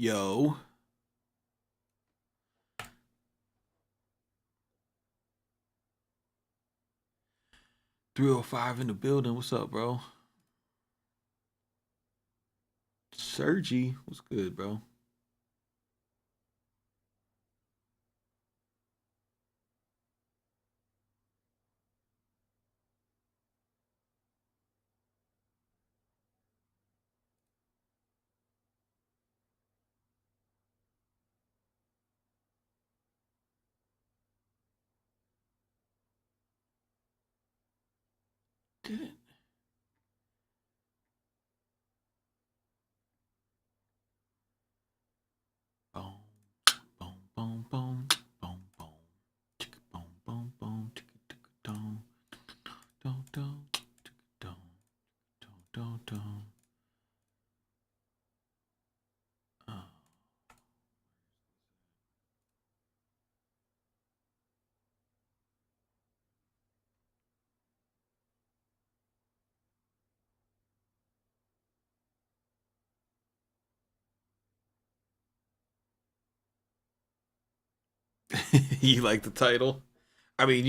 Yo, 305 in the building. What's up, bro? Sergi, what's good, bro? Did it? Boom, boom, boom, boom, boom, boom. Chicka, boom, boom, boom, chicka, chicka, dum, dum, dum, chicka, dum, dum, dum, dum. Uh, you like the title? I mean,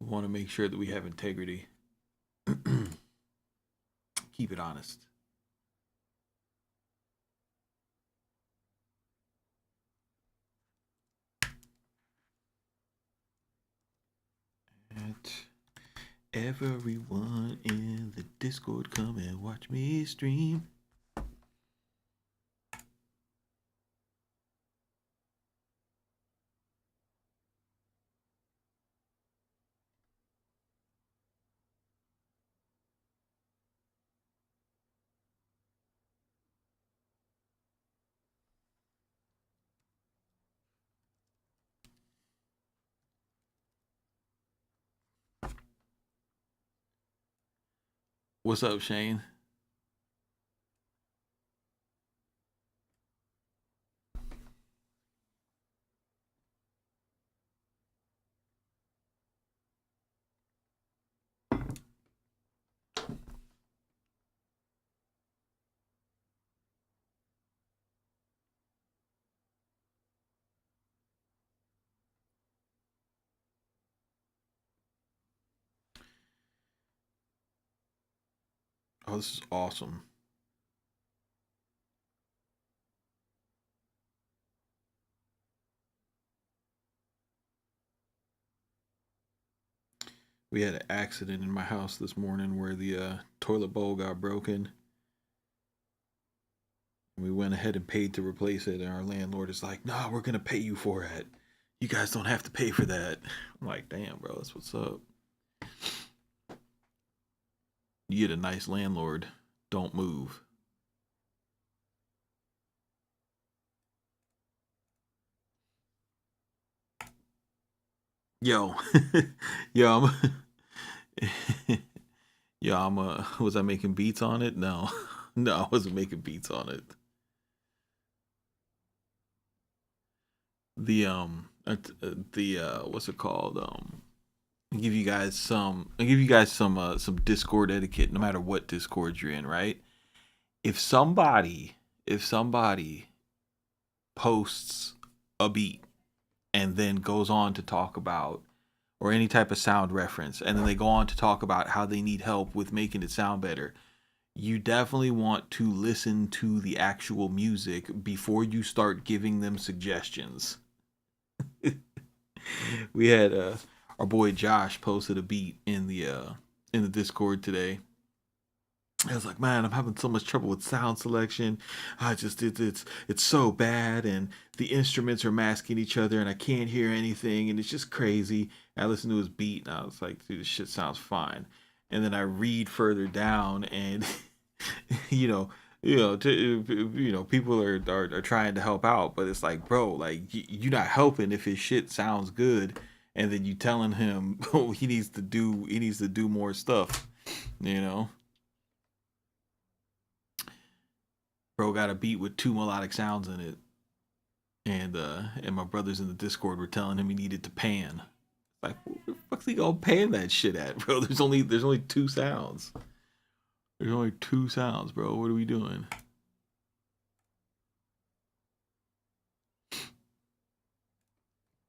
we want to make sure that we have integrity. Keep it honest. At everyone in the Discord, come and watch me stream. What's up, Shane? Oh, this is awesome. We had an accident in my house this morning where the toilet bowl got broken. We went ahead and paid to replace it, and our landlord is like, "Nah, we're gonna pay you for it. You guys don't have to pay for that." I'm like, "Damn, bro, that's what's up. You get a nice landlord. Don't move." Yo, yo, yo, was I making beats on it? No, no, I wasn't making beats on it. The what's it called? I'll give you guys some Discord etiquette no matter what Discord you're in, right? If somebody if somebody posts a beat and then goes on to talk about or any type of sound reference and then they go on to talk about how they need help with making it sound better, you definitely want to listen to the actual music before you start giving them suggestions. We had our boy Josh posted a beat in the Discord today. I was like, man, I'm having so much trouble with sound selection. I just it's so bad, and the instruments are masking each other, and I can't hear anything, and it's just crazy. I listened to his beat, and I was like, dude, this shit sounds fine. And then I read further down, and you know, people are trying to help out, but it's like, bro, like you're not helping if his shit sounds good, and then you telling him, oh, he needs to do more stuff, you know. Bro got a beat with two melodic sounds in it, and my brothers in the Discord were telling him he needed to pan. Like, where the fuck's he gonna pan that shit at, bro? There's only two sounds. There's only two sounds, bro. What are we doing?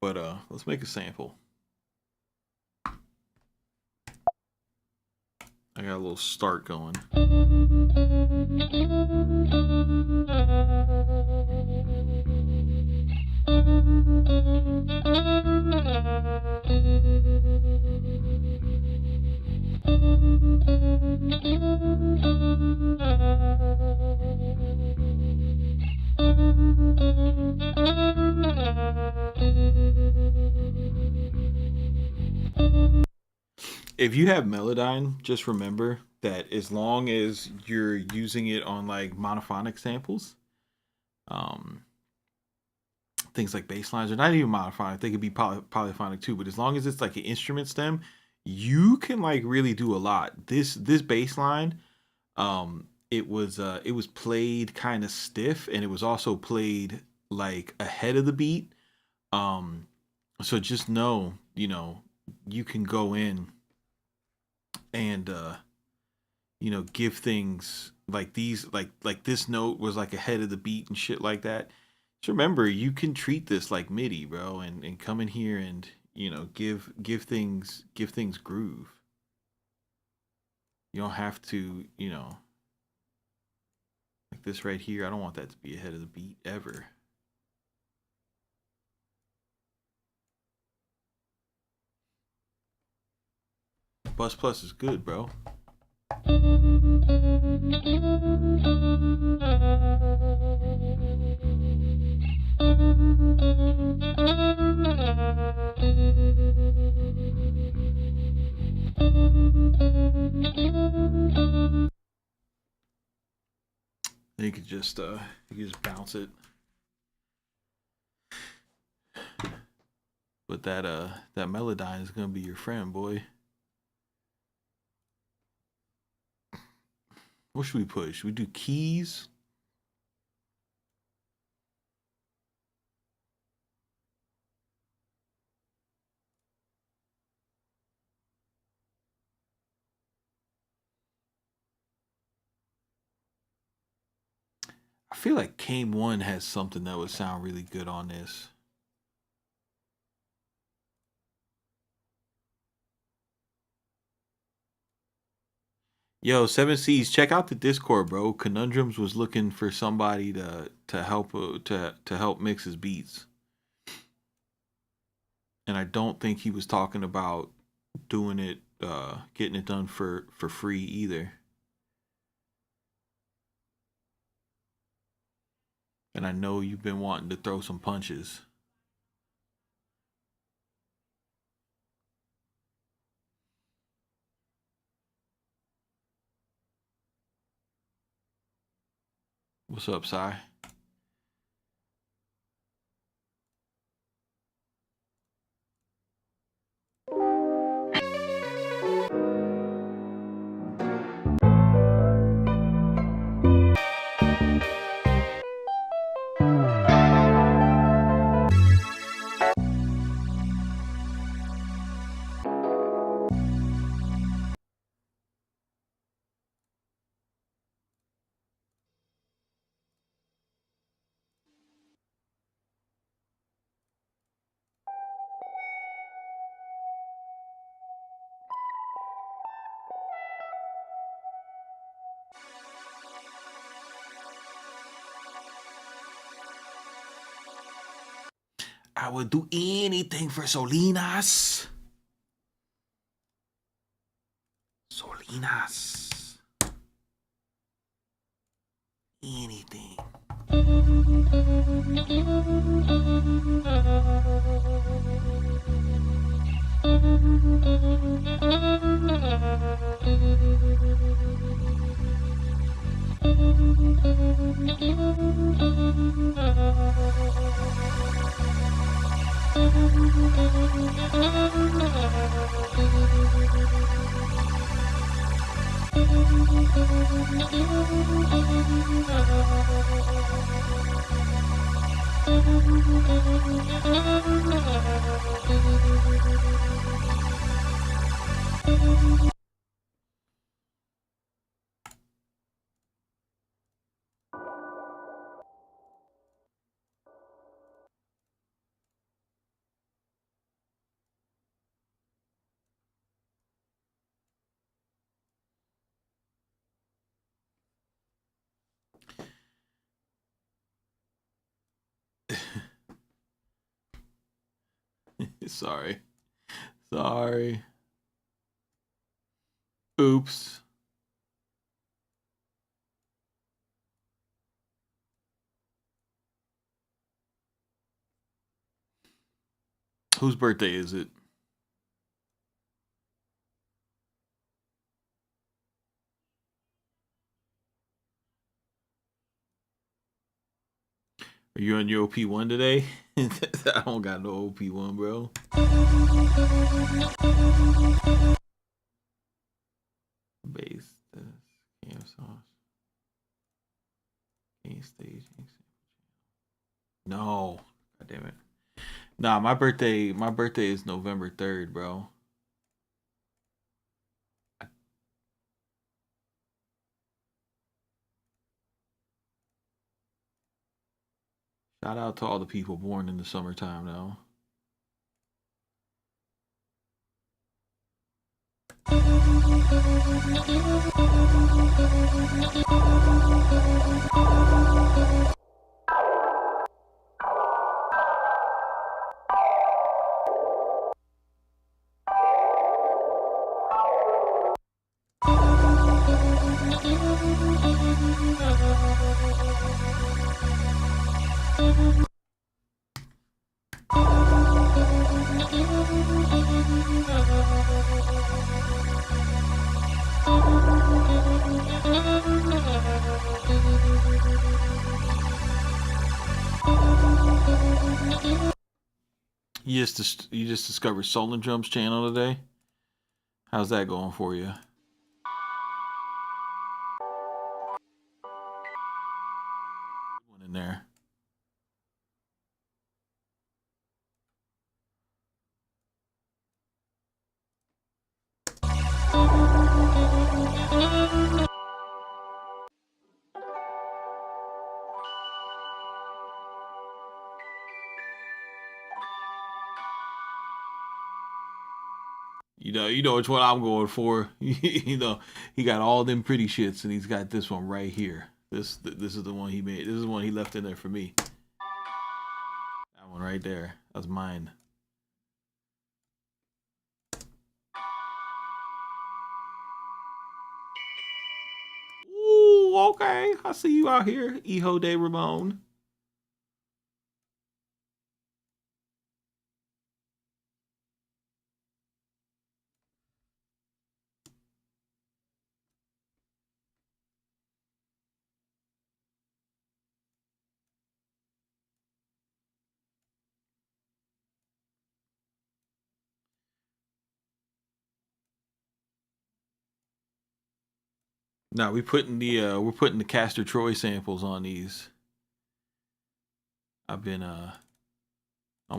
But let's make a sample. I got a little start going. If you have Melodyne, just remember that as long as you're using it on like monophonic samples, um, things like bass lines are not even monophonic; they could be polyphonic too. But as long as it's like an instrument stem, you can like really do a lot. This bass line, it was played kind of stiff, and it was also played like ahead of the beat. Um, so just know, you can go in and give things like these, like this note was like ahead of the beat and shit like that. Just remember, you can treat this like MIDI, bro, and come in here and give things groove. You don't have to, like this right here. I don't want that to be ahead of the beat ever. Bus Plus is good, bro. You could just bounce it. But that Melodyne is gonna be your friend, boy. What should we push? Should we do keys? I feel like Kame One has something that would sound really good on this. Yo, Seven Seas, check out the Discord, bro. Conundrums was looking for somebody to help mix his beats, and I don't think he was talking about doing it, getting it done for free either. And I know you've been wanting to throw some punches. What's up, Sai? I would do anything for Solinas. Solinas. Anything. Sorry. Sorry. Oops. Whose birthday is it? Are you on your OP1 today? I don't got no OP1, bro. Base this game sauce. Game staging. No. God damn it. Nah, my birthday is November 3rd, bro. Shout out to all the people born in the summertime, though. You just discovered Soul and Drums channel today. How's that going for you? One in there. You know which one I'm going for. You know, he got all them pretty shits, and he's got this one right here. This is the one he made. This is the one he left in there for me. That one right there. That's mine. Ooh, okay. I see you out here, Hijo de Ramon. Now we're putting the Castor Troy samples on these. I'm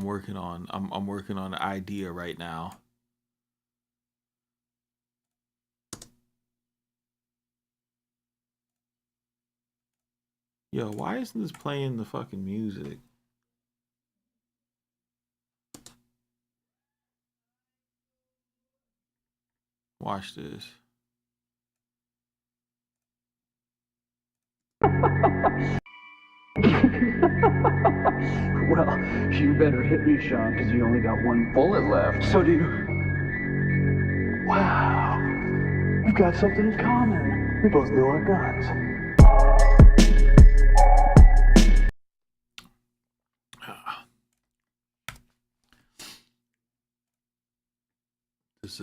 working on an idea right now. Yo, why isn't this playing the fucking music? Watch this. Well, you better hit me, Sean, because you only got one bullet left. So do you. Wow. We've got something in common. We both know our guns. This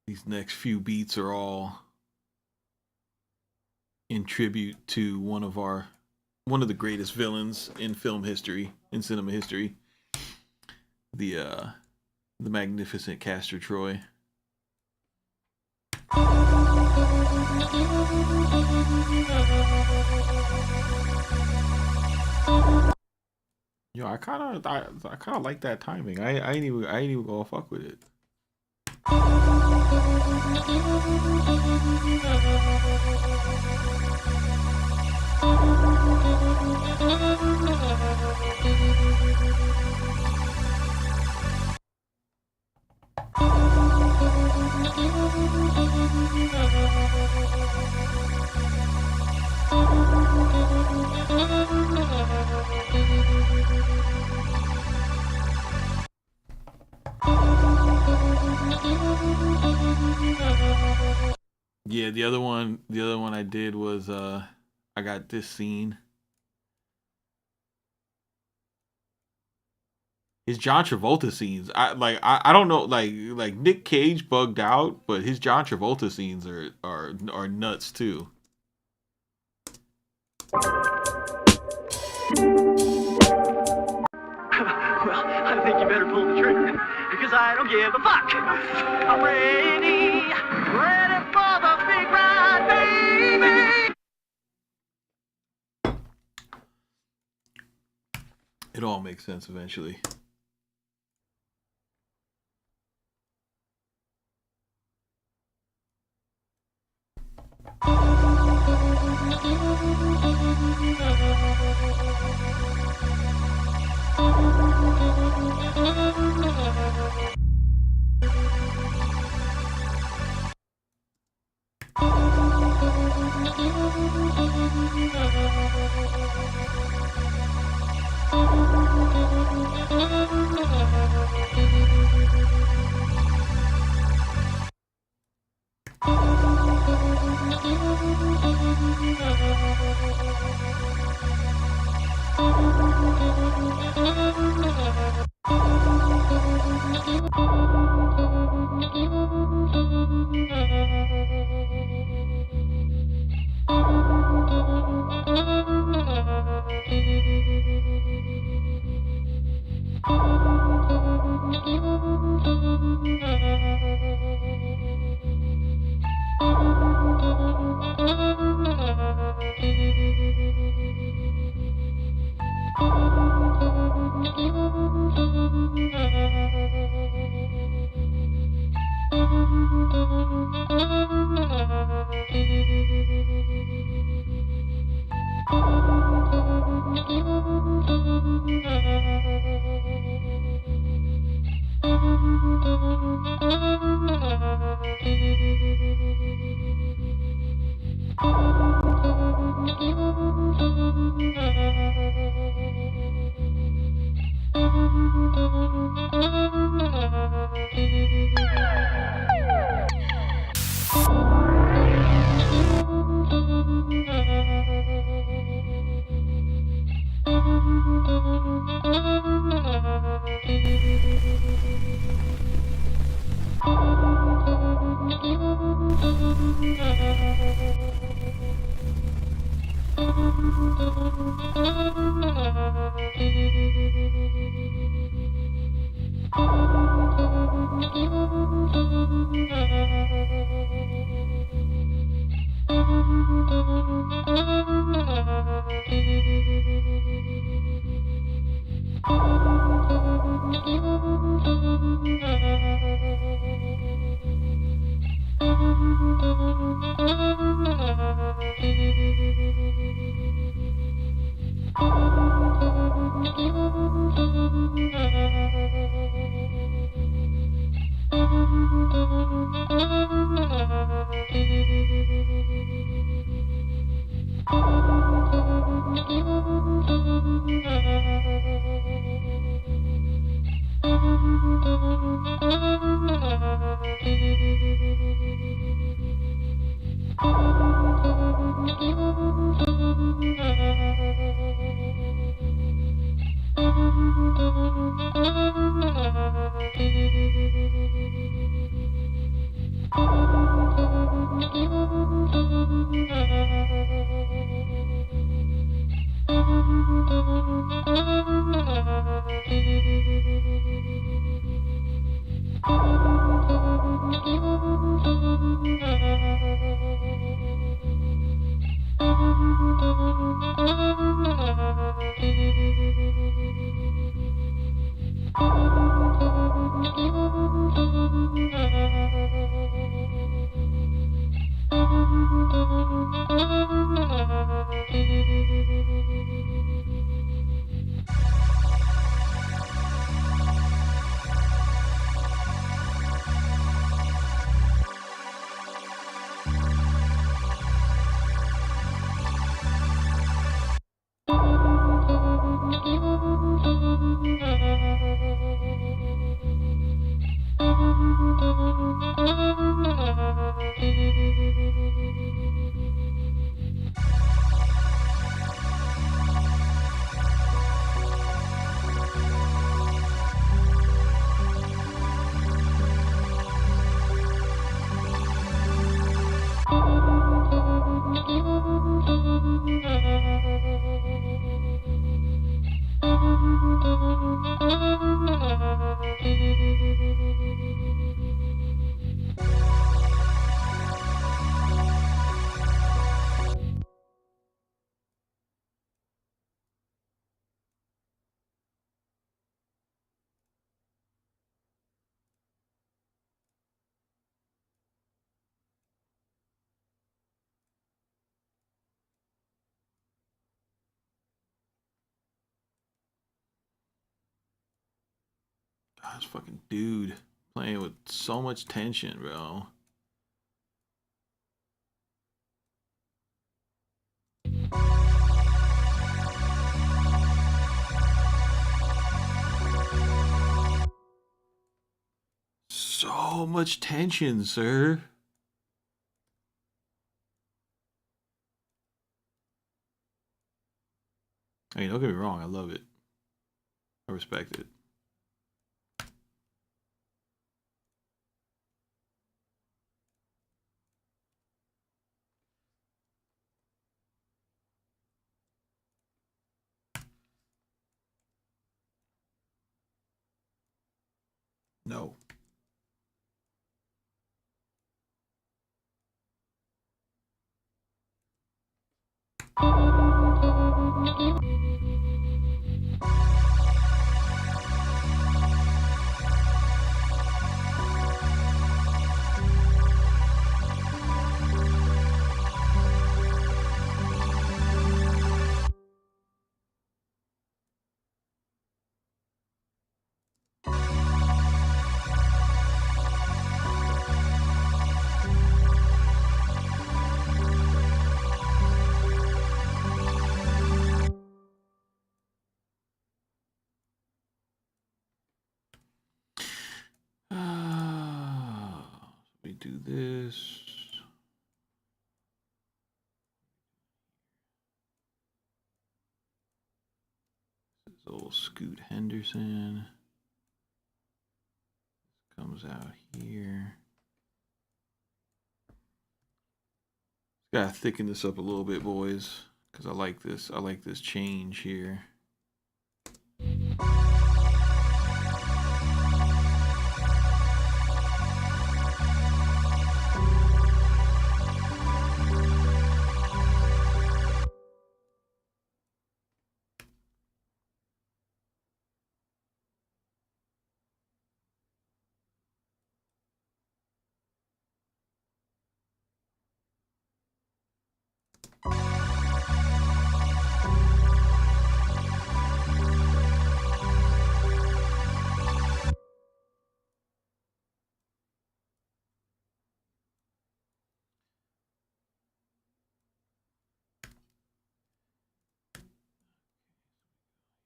these next few beats are all in tribute to one of the greatest villains in film history, in cinema history. The magnificent Castor Troy. Yo, I kind of like that timing. I ain't even gonna fuck with it. Yeah, the other one I did was I got this scene. His John Travolta scenes. I don't know like Nick Cage bugged out, but his John Travolta scenes are nuts too. Well, I think you better pull the trigger, because I don't give a fuck. I'm ready for the big ride, baby. It all makes sense eventually. God, this fucking dude playing with so much tension, bro. So much tension, sir. I mean, don't get me wrong, I love it. I respect it. No. We do this. This is old Scoot Henderson. This comes out here. Gotta thicken this up a little bit, boys, because I like this. I like this change here.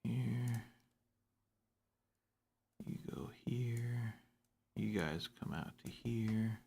Here. You go here. You guys come out to here.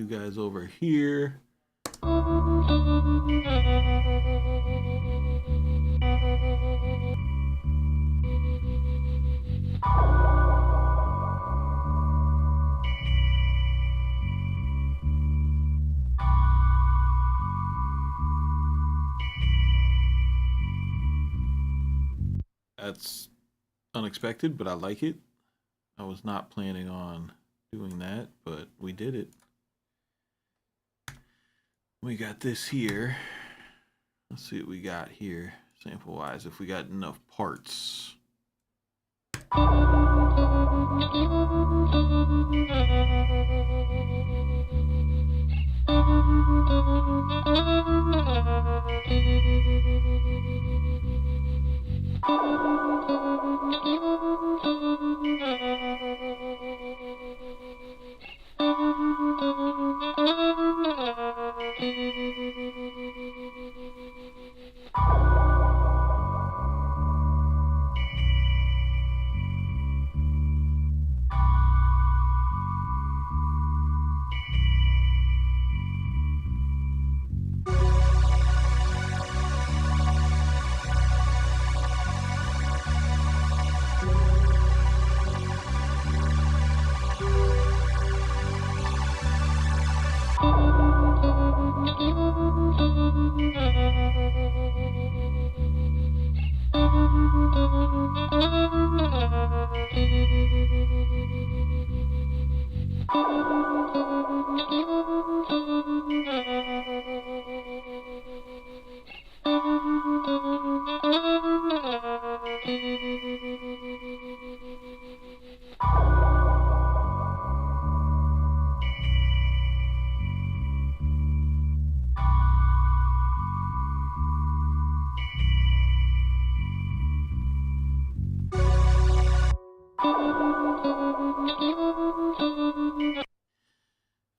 guys over here. That's unexpected, but I like it. I was not planning on doing that, but we did it. We got this here. Let's see what we got here, sample wise, if we got enough parts.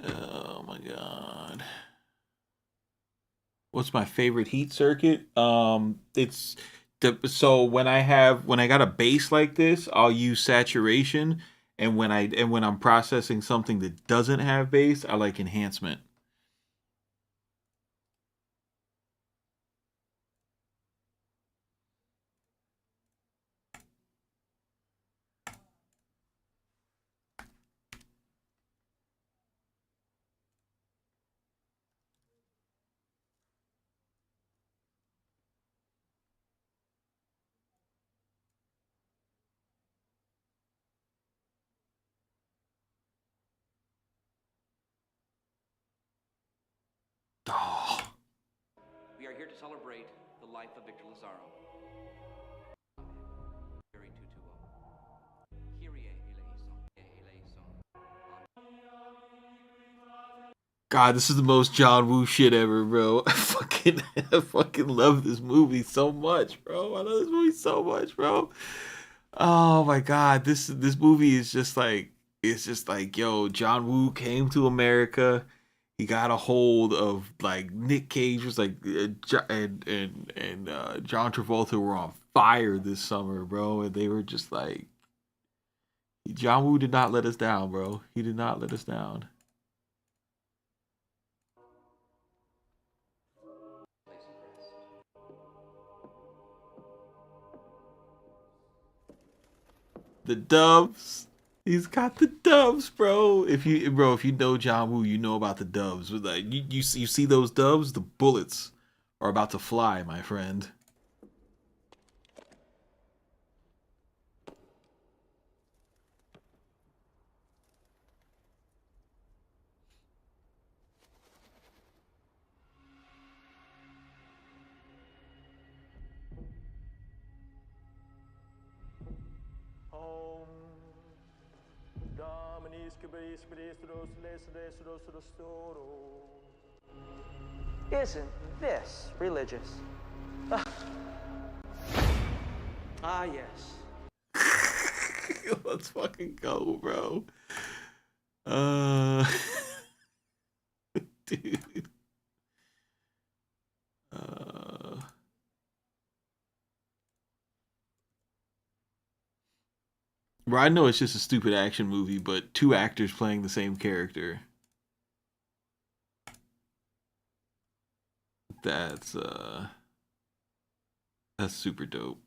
Oh my god. What's my favorite heat circuit? It's so when I got a bass like this, I'll use saturation, and when I'm processing something that doesn't have bass, I like enhancement. Oh. We are here to celebrate the life of Victor Lazaro. Kyrie eleison. God, this is the most John Woo shit ever, bro. I fucking love this movie so much, bro. I love this movie so much, bro. Oh my god, this movie is just like it's just like yo, John Woo came to America. He got a hold of like Nick Cage was like and John Travolta were on fire this summer, bro, and they were just like John Woo did not let us down, bro. He did not let us down. The doves. He's got the doves, bro. If you know John Woo, you know about the doves. Like you see those doves, the bullets are about to fly, my friend. Isn't this religious? Ah, yes. Let's fucking go, bro. Uh, dude. Bro, I know it's just a stupid action movie, but two actors playing the same character. That's super dope.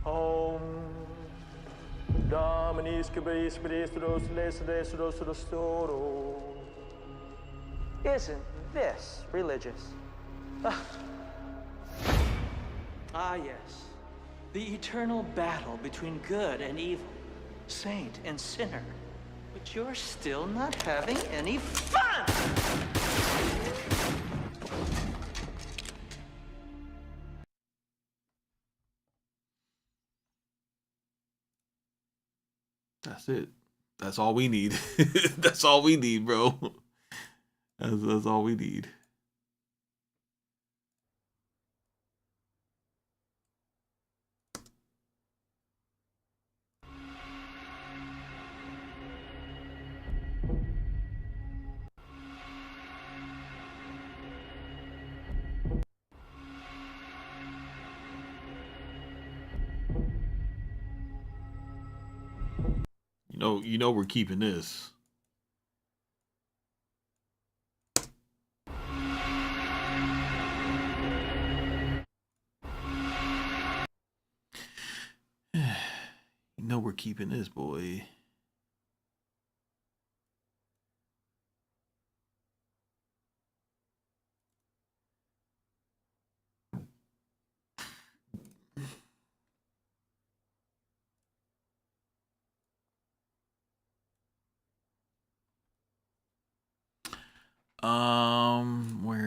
Om Dominis Cabris Bristos Lesodestoro. Isn't this religious? Ah, yes. The eternal battle between good and evil, saint and sinner. But you're still not having any fun! That's it. That's all we need. That's all we need, bro. That's all we need. You know we're keeping this. You know we're keeping this, boy.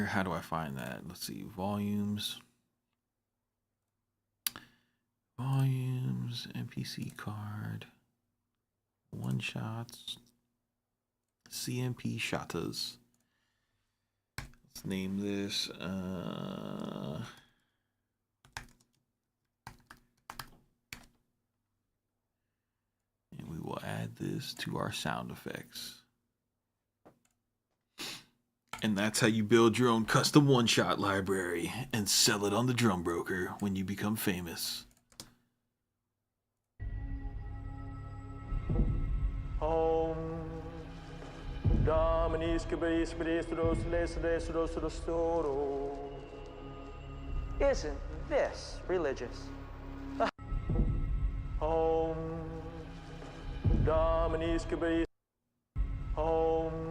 How do I find that? Let's see, volumes, NPC card, one shots, CMP shotas. Let's name this. And we will add this to our sound effects. And that's how you build your own custom one-shot library and sell it on the drum broker when you become famous. Om Dominis Cabris Bristos Lesodestoro. Isn't this religious? Om Dominis Cabris. Om.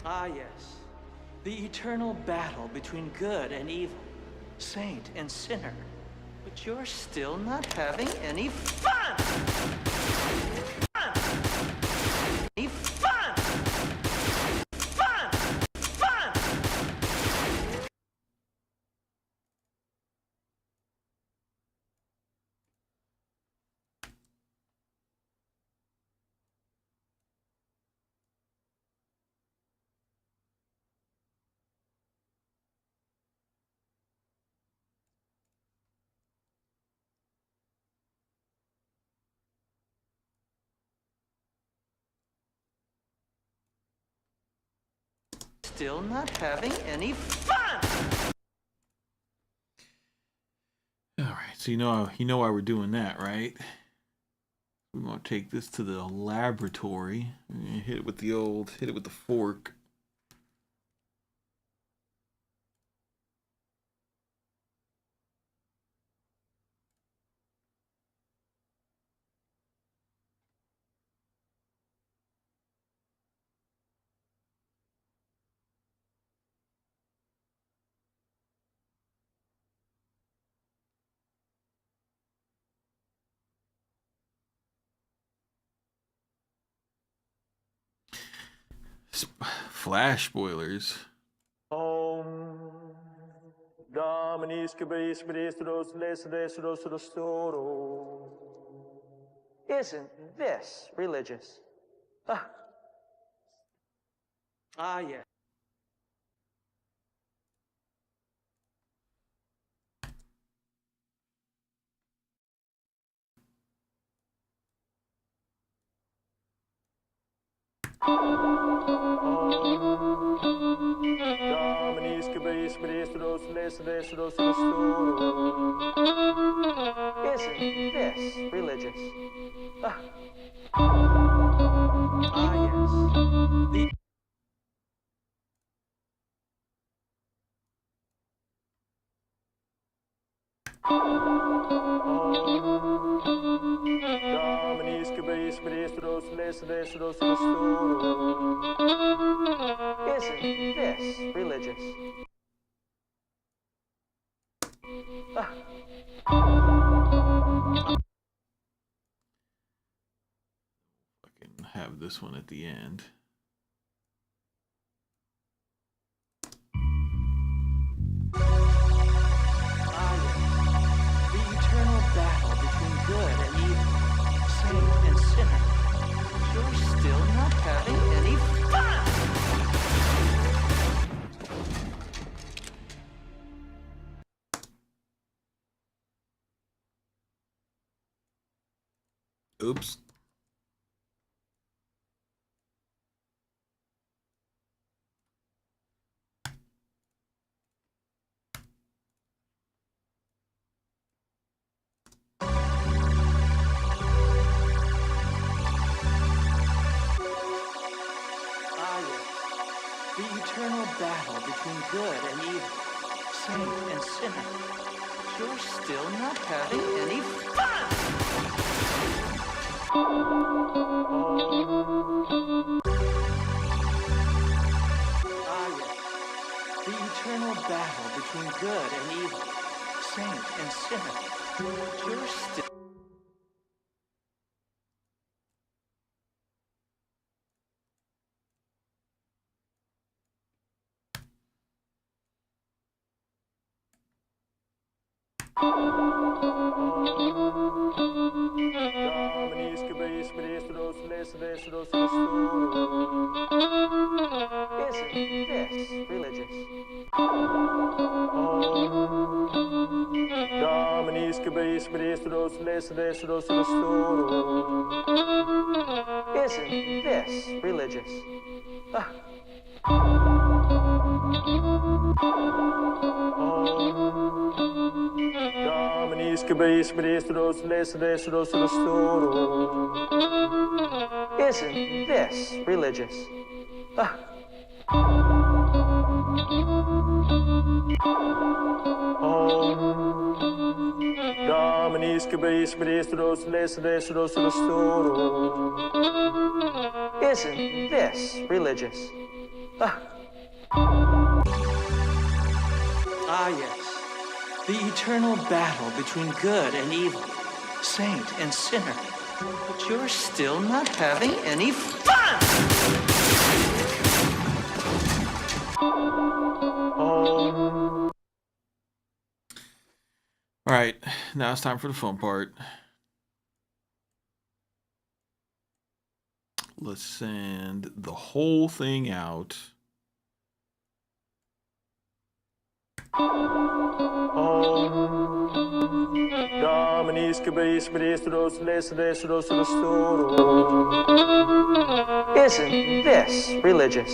Ah, yes. The eternal battle between good and evil, saint and sinner. But you're still not having any fun! Any fun! Fun! Fun! Still not having any fun! All right, so you know why we're doing that, right? We're gonna take this to the laboratory. Hit it with the fork. Flash spoilers. Om Isn't this religious? Ah, yes. Isn't this religious? Ah, yes. The Isn't this religious? Fucking have this one at the end. Ah, yes. The eternal battle between good and evil, saint and sinner. You're still not having any fun! Oops. Ah, yes. The eternal battle between good and evil, saint and sinner. You're still not having any fun! Ah, yes. The eternal battle between good and evil, saint and sinner. You're still... Isn't this religious? Isn't this religious? Isn't this religious? Isn't this religious? Ah, yes. The eternal battle between good and evil, saint and sinner. But you're still not having any fun! All right, now it's time for the fun part. Let's send the whole thing out. Isn't this religious?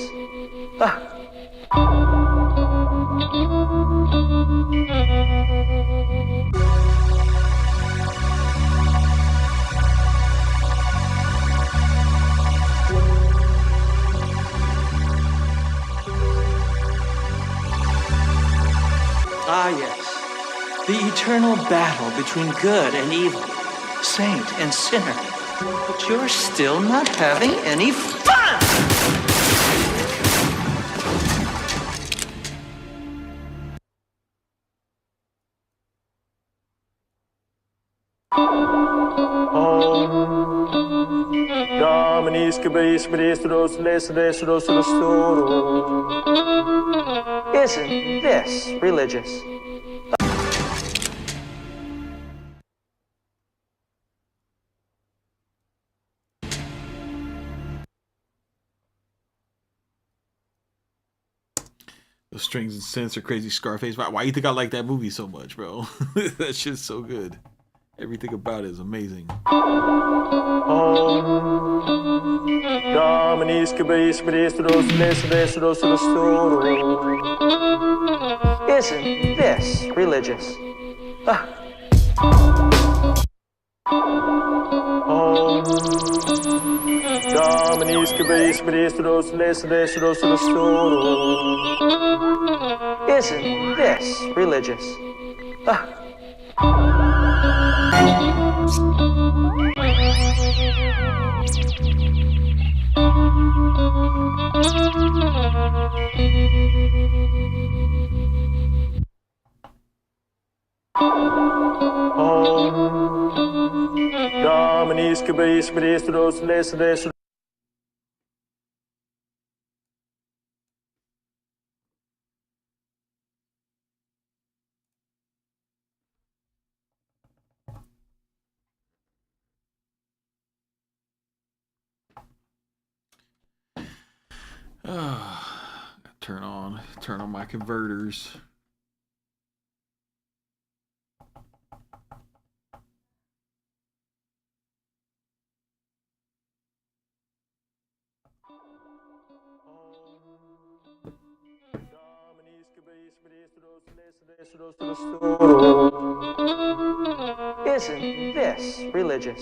Ah, yes. The eternal battle between good and evil, saint and sinner. But you're still not having any fun! Isn't this religious? The Strings and Sense or Crazy Scarface. Why you think I like that movie so much, bro? That shit's so good. Everything about it is amazing. Isn't this religious? Isn't this religious? Turn on my converters. Isn't this religious?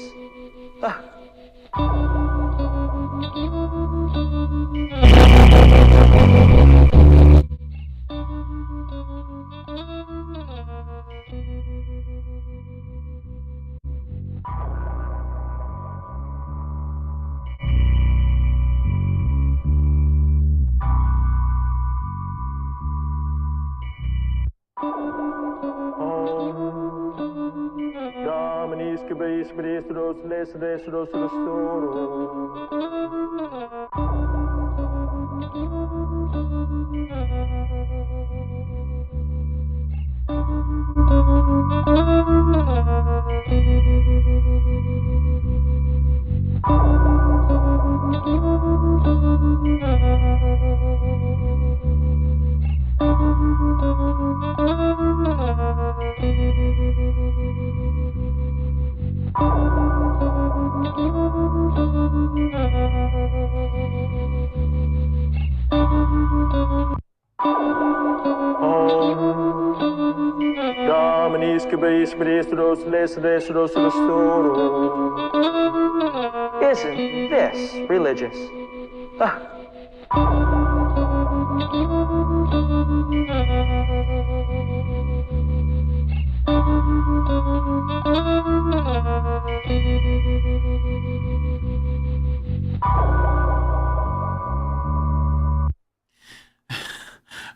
Isn't this religious?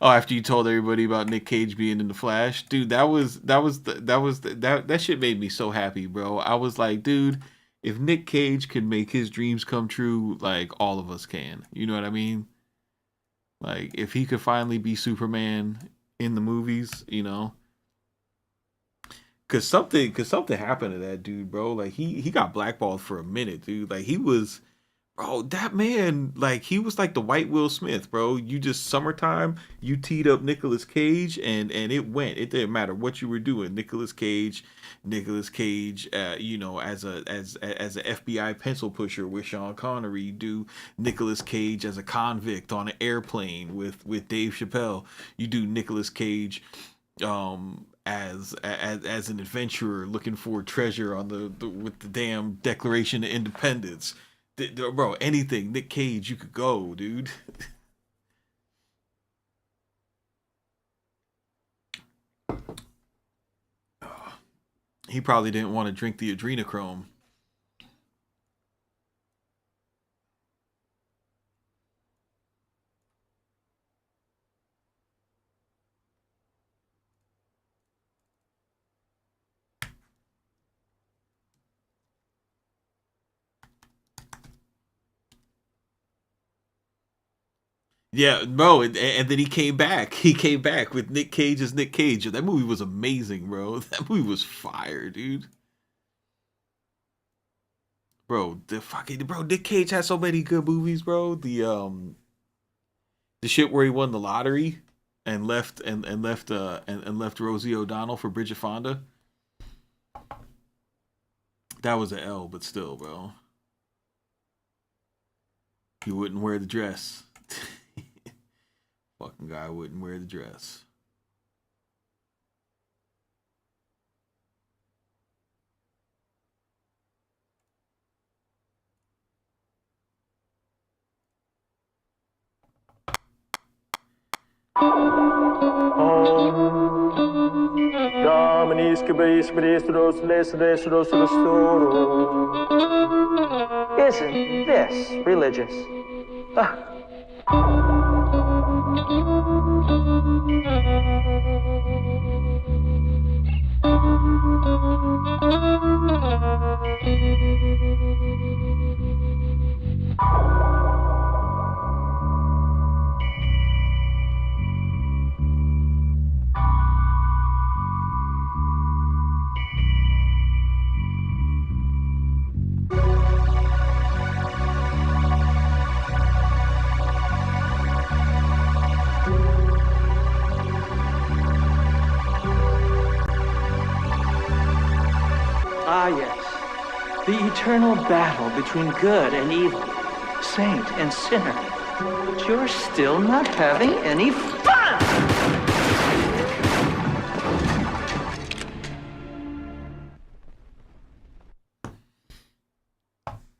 Oh, after you told everybody about Nick Cage being in the Flash, dude, that shit made me so happy, bro. I was like, dude, if Nick Cage can make his dreams come true, like all of us can. You know what I mean? Like if he could finally be Superman in the movies, you know, cause something happened to that dude, bro. Like he got blackballed for a minute, dude. Like he was, bro, that man, like he was like the white Will Smith, bro. You just summertime, you teed up Nicolas Cage, and it went. It didn't matter what you were doing. Nicolas Cage, you know, as a FBI pencil pusher with Sean Connery. You do Nicolas Cage as a convict on an airplane with Dave Chappelle. You do Nicolas Cage, as an adventurer looking for treasure on the with the damn Declaration of Independence. Bro, anything Nick Cage, you could go, dude. He probably didn't want to drink the adrenochrome. Yeah, bro, and then he came back. He came back with Nick Cage as Nick Cage. That movie was amazing, bro. That movie was fire, dude. Bro, Nick Cage has so many good movies, bro. The shit where he won the lottery. and left Rosie O'Donnell for Bridget Fonda. That was an L, but still, bro. He wouldn't wear the dress. Fucking guy wouldn't wear the dress. Isn't this religious? Ah, yes. The eternal battle between good and evil, saint and sinner. But you're still not having any fun!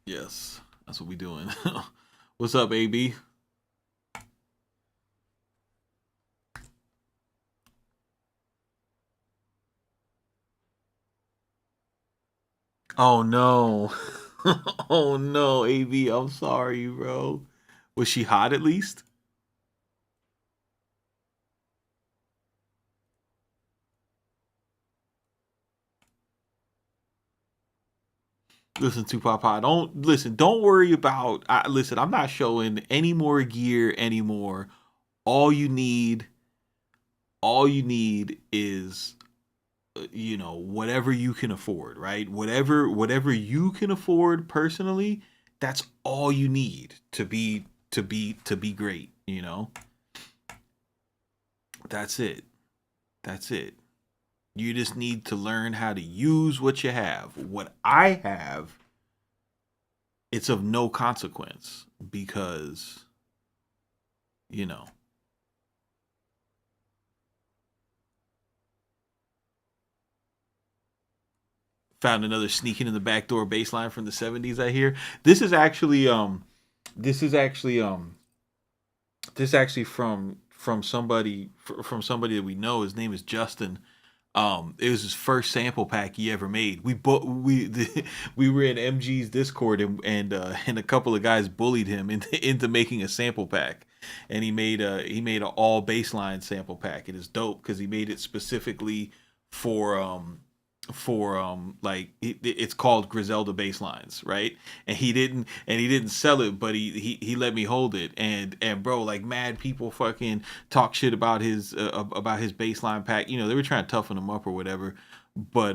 Yes, that's what we doing. What's up, AB? Oh no. Oh no, AB, I'm sorry, bro. Was she hot at least? Listen to Papa. Don't worry about listen, I'm not showing any more gear anymore. All you need is whatever you can afford, right? Whatever you can afford personally, that's all you need to be great, That's it. That's it. You just need to learn how to use what you have. What I have, it's of no consequence because found another sneaking in the back door bass line from the 70s, I hear. This is actually from somebody that we know. His name is Justin. It was his first sample pack he ever made. We were in MG's Discord, and a couple of guys bullied him into making a sample pack, and he made an all bassline sample pack. It is dope because he made it specifically for like it's called Griselda Basslines, right? And he didn't sell it, but he let me hold it, and bro, like mad people fucking talk shit about his bassline pack. They were trying to toughen him up or whatever. But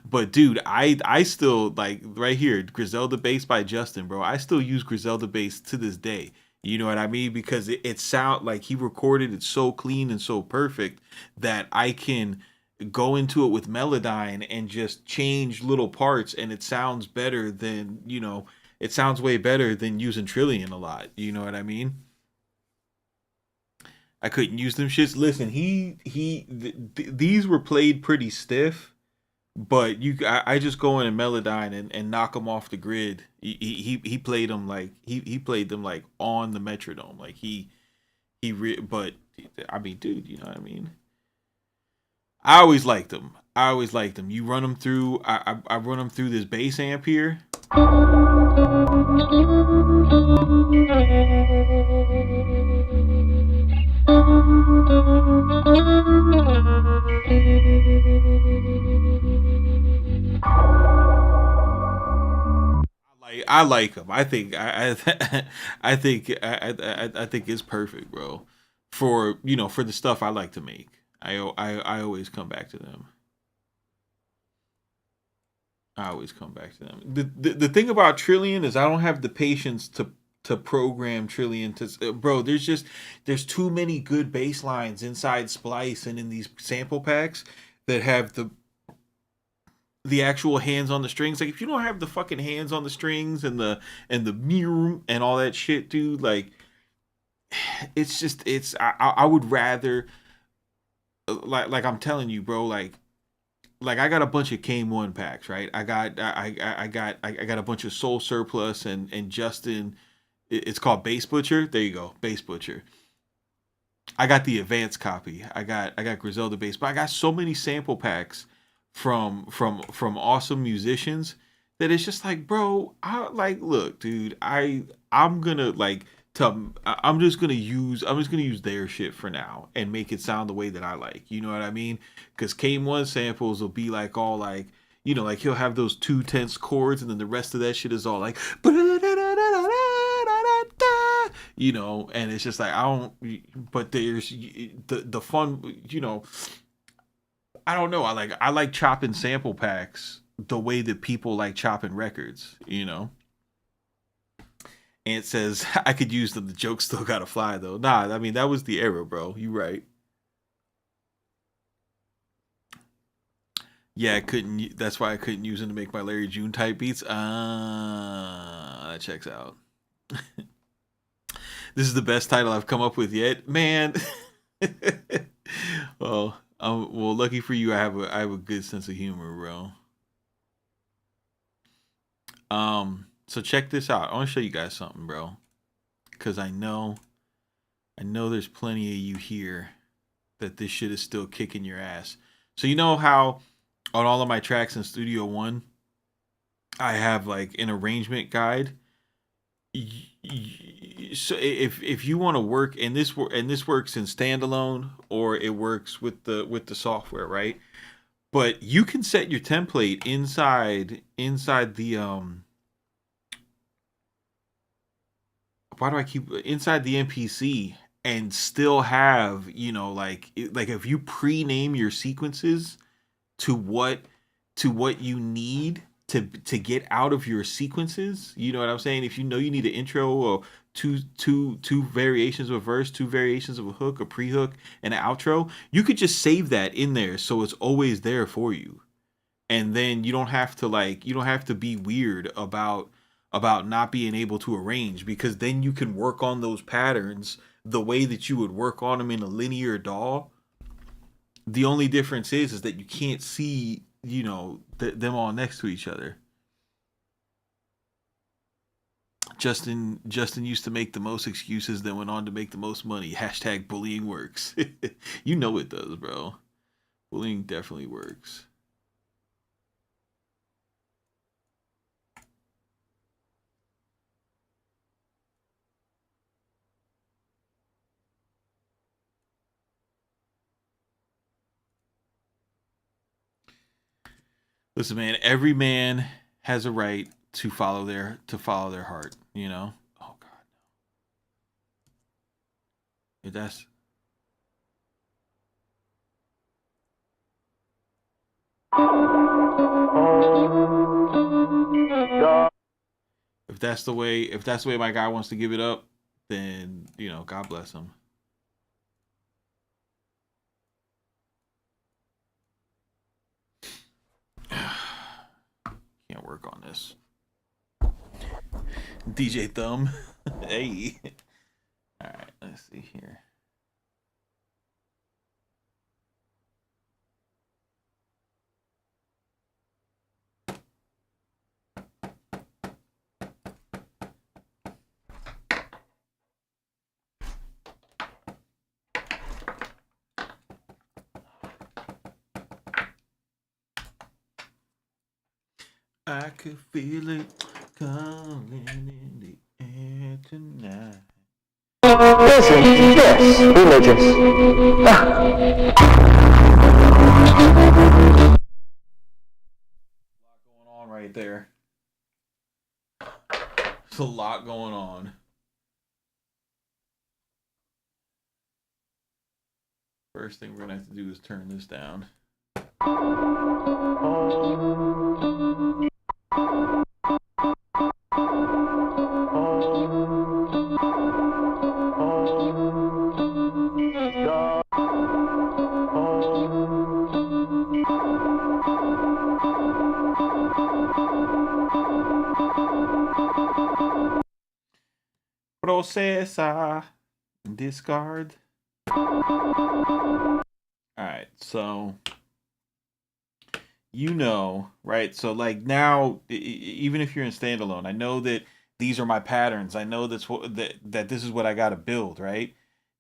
but dude, I still like right here Griselda Bass by Justin, bro. I still use Griselda Bass to this day. You know what I mean? Because it sound like he recorded it so clean and so perfect that I can go into it with Melodyne and just change little parts, and it sounds better than it sounds way better than using Trillion a lot. You know what I mean? I couldn't use them shits. Listen, these were played pretty stiff, but I just go in and Melodyne and knock them off the grid. He played them like he played them like on the metronome, like but I mean, dude, you know what I mean? I always liked them. You run them through. I run them through this bass amp here. I like them. I think I think I think it's perfect, bro. For for the stuff I like to make. I always come back to them. I always come back to them. The thing about Trillion is I don't have the patience to program Trillion to bro. There's too many good bass lines inside Splice and in these sample packs that have the actual hands on the strings. Like if you don't have the fucking hands on the strings and the mirror and all that shit, dude, like it's just I would rather like I'm telling you, bro, like I got a bunch of Kane One packs, right? I got a bunch of Soul Surplus and Justin. It's called Bass Butcher. There you go, Bass Butcher. I got the advanced copy. I got Griselda Bass, but I got so many sample packs from awesome musicians that it's just like, bro, I like look, dude, I'm gonna like I'm just gonna use their shit for now and make it sound the way that I like. You know what I mean? Because Kane One samples will be like all like, you know, like he'll have those 2 tense chords and then the rest of that shit is all like, you know, and it's just like I don't. But there's the fun, you know. I don't know. I like chopping sample packs the way that people like chopping records, you know. And it says I could use them. The joke still gotta fly though. Nah, I mean that was the era, bro. You right. Yeah, I couldn't. That's why I couldn't use them to make my Larry June type beats. That checks out. This is the best title I've come up with yet, man. Well, lucky for you, I have a good sense of humor, bro. So check this out. I want to show you guys something, bro, because I know there's plenty of you here that this shit is still kicking your ass. So you know how on all of my tracks in Studio One, I have like an arrangement guide. So if you want to work and this works in standalone or it works with the software, right? But you can set your template inside the why do I keep inside the MPC and still have, you know, like if you pre-name your sequences to what you need to get out of your sequences, you know what I'm saying? If you know you need an intro or two variations of a verse, 2 variations of a hook, a pre-hook, and an outro, you could just save that in there so it's always there for you. And then you don't have to be weird about not being able to arrange, because then you can work on those patterns the way that you would work on them in a linear DAW. The only difference is that you can't see, you know, them all next to each other. Justin used to make the most excuses, then went on to make the most money. # bullying works. You know it does, bro. Bullying definitely works. Listen, man, every man has a right to follow their heart, you know? Oh god. If that's if that's the way my guy wants to give it up, then, you know, God bless him. Can't work on this. DJ Thumb. Hey. All right, let's see here. I could feel it coming in the air tonight. Listen, yes, religious. A lot going on right there. There's a lot going on. First thing we're gonna have to do is turn this down. processor. Discard. All right, so you know, right? So like now, even if you're in standalone, I know that these are my patterns. I know that's what that this is what I got to build, right?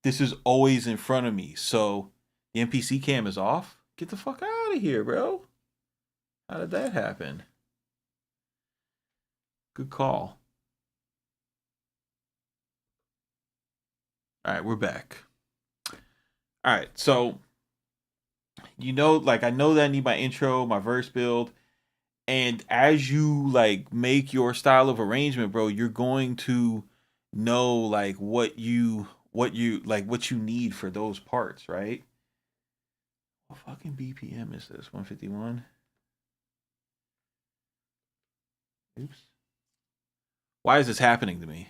This is always in front of me. So the NPC cam is off. Get the fuck out of here, bro. How did that happen? Good call. All right, we're back. All right, so you know, like I know that I need my intro, my verse build, and as you like make your style of arrangement, bro, you're going to know like what you need for those parts, right? What fucking BPM is this? 151. Oops. Why is this happening to me?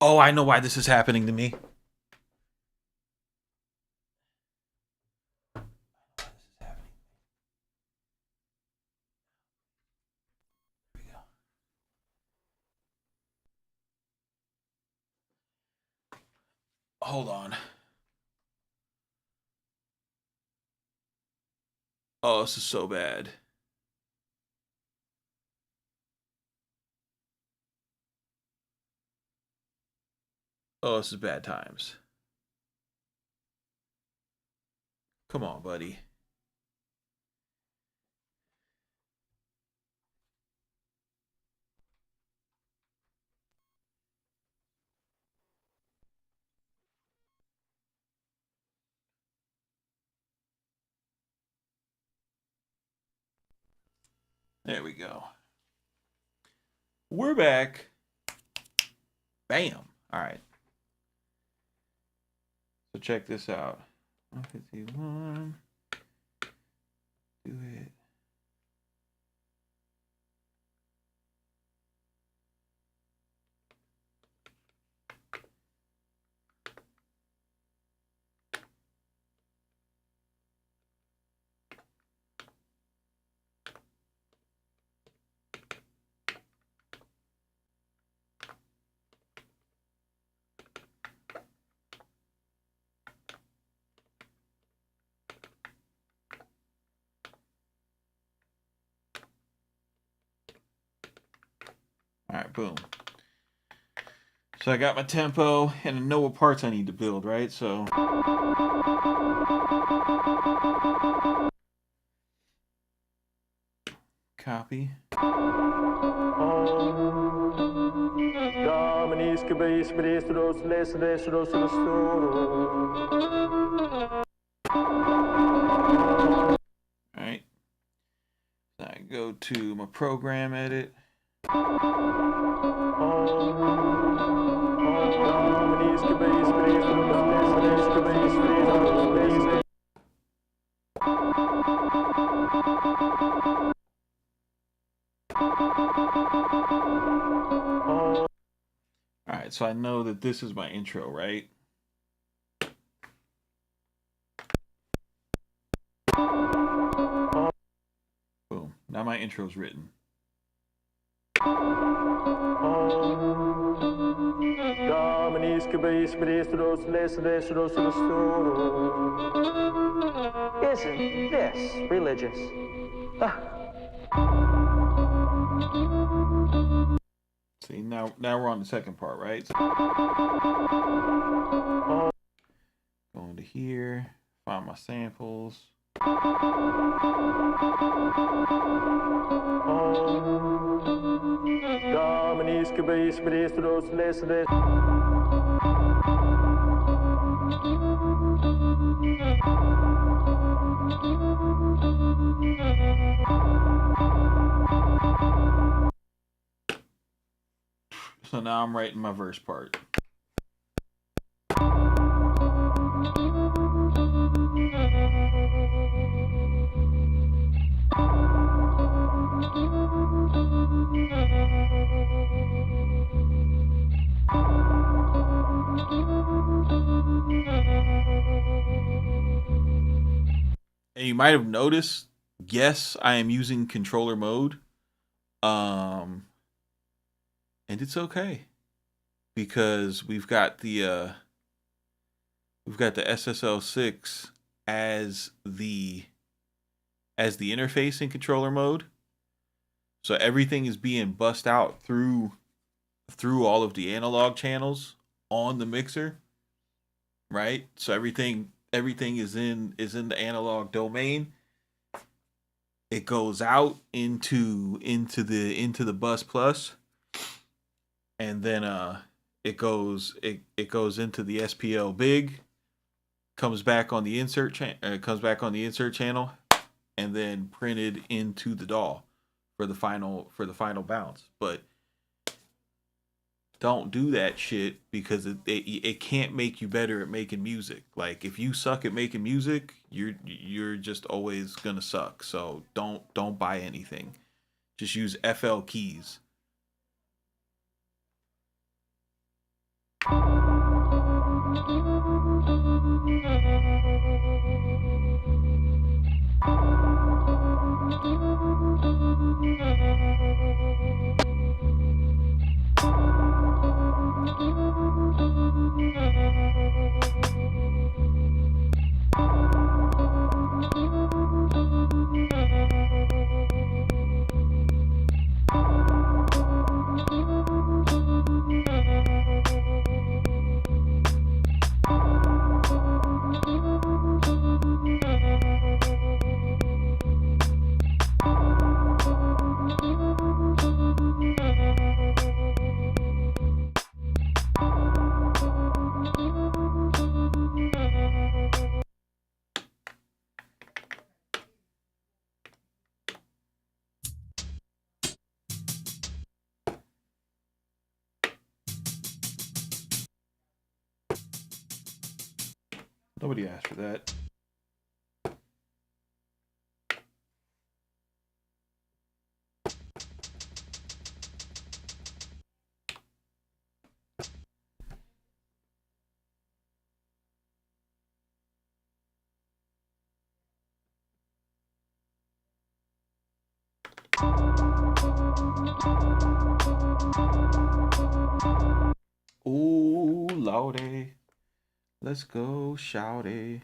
Oh, I know why this is happening to me. Hold on. Oh, this is so bad. Oh, this is bad times. Come on, buddy. There we go. We're back. Bam. All right. So check this out. 151. Do it. All right, boom. So I got my tempo and I know what parts I need to build, right? So copy. All right. I go to my program edit. All right, so I know that this is my intro, right? Boom. Now my intro is written. Isn't this religious? See, now we're on the second part, right? So going to here, find my samples. So now I'm writing my verse part. And you might have noticed, yes, I am using controller mode. And it's okay. because we've got the SSL6 as the interface in controller mode. So everything is being bussed out through all of the analog channels on the mixer, right? So everything is in the analog domain. It goes out into the bus plus, and then it goes into the SPL big, comes back on the insert channel, and then printed into the DAW for the final bounce. But don't do that shit, because it can't make you better at making music. Like, if you suck at making music, you're just always gonna suck. So don't buy anything. Just use FL keys. Nobody asked for that. Ooh, Lordy. Let's go, shouty.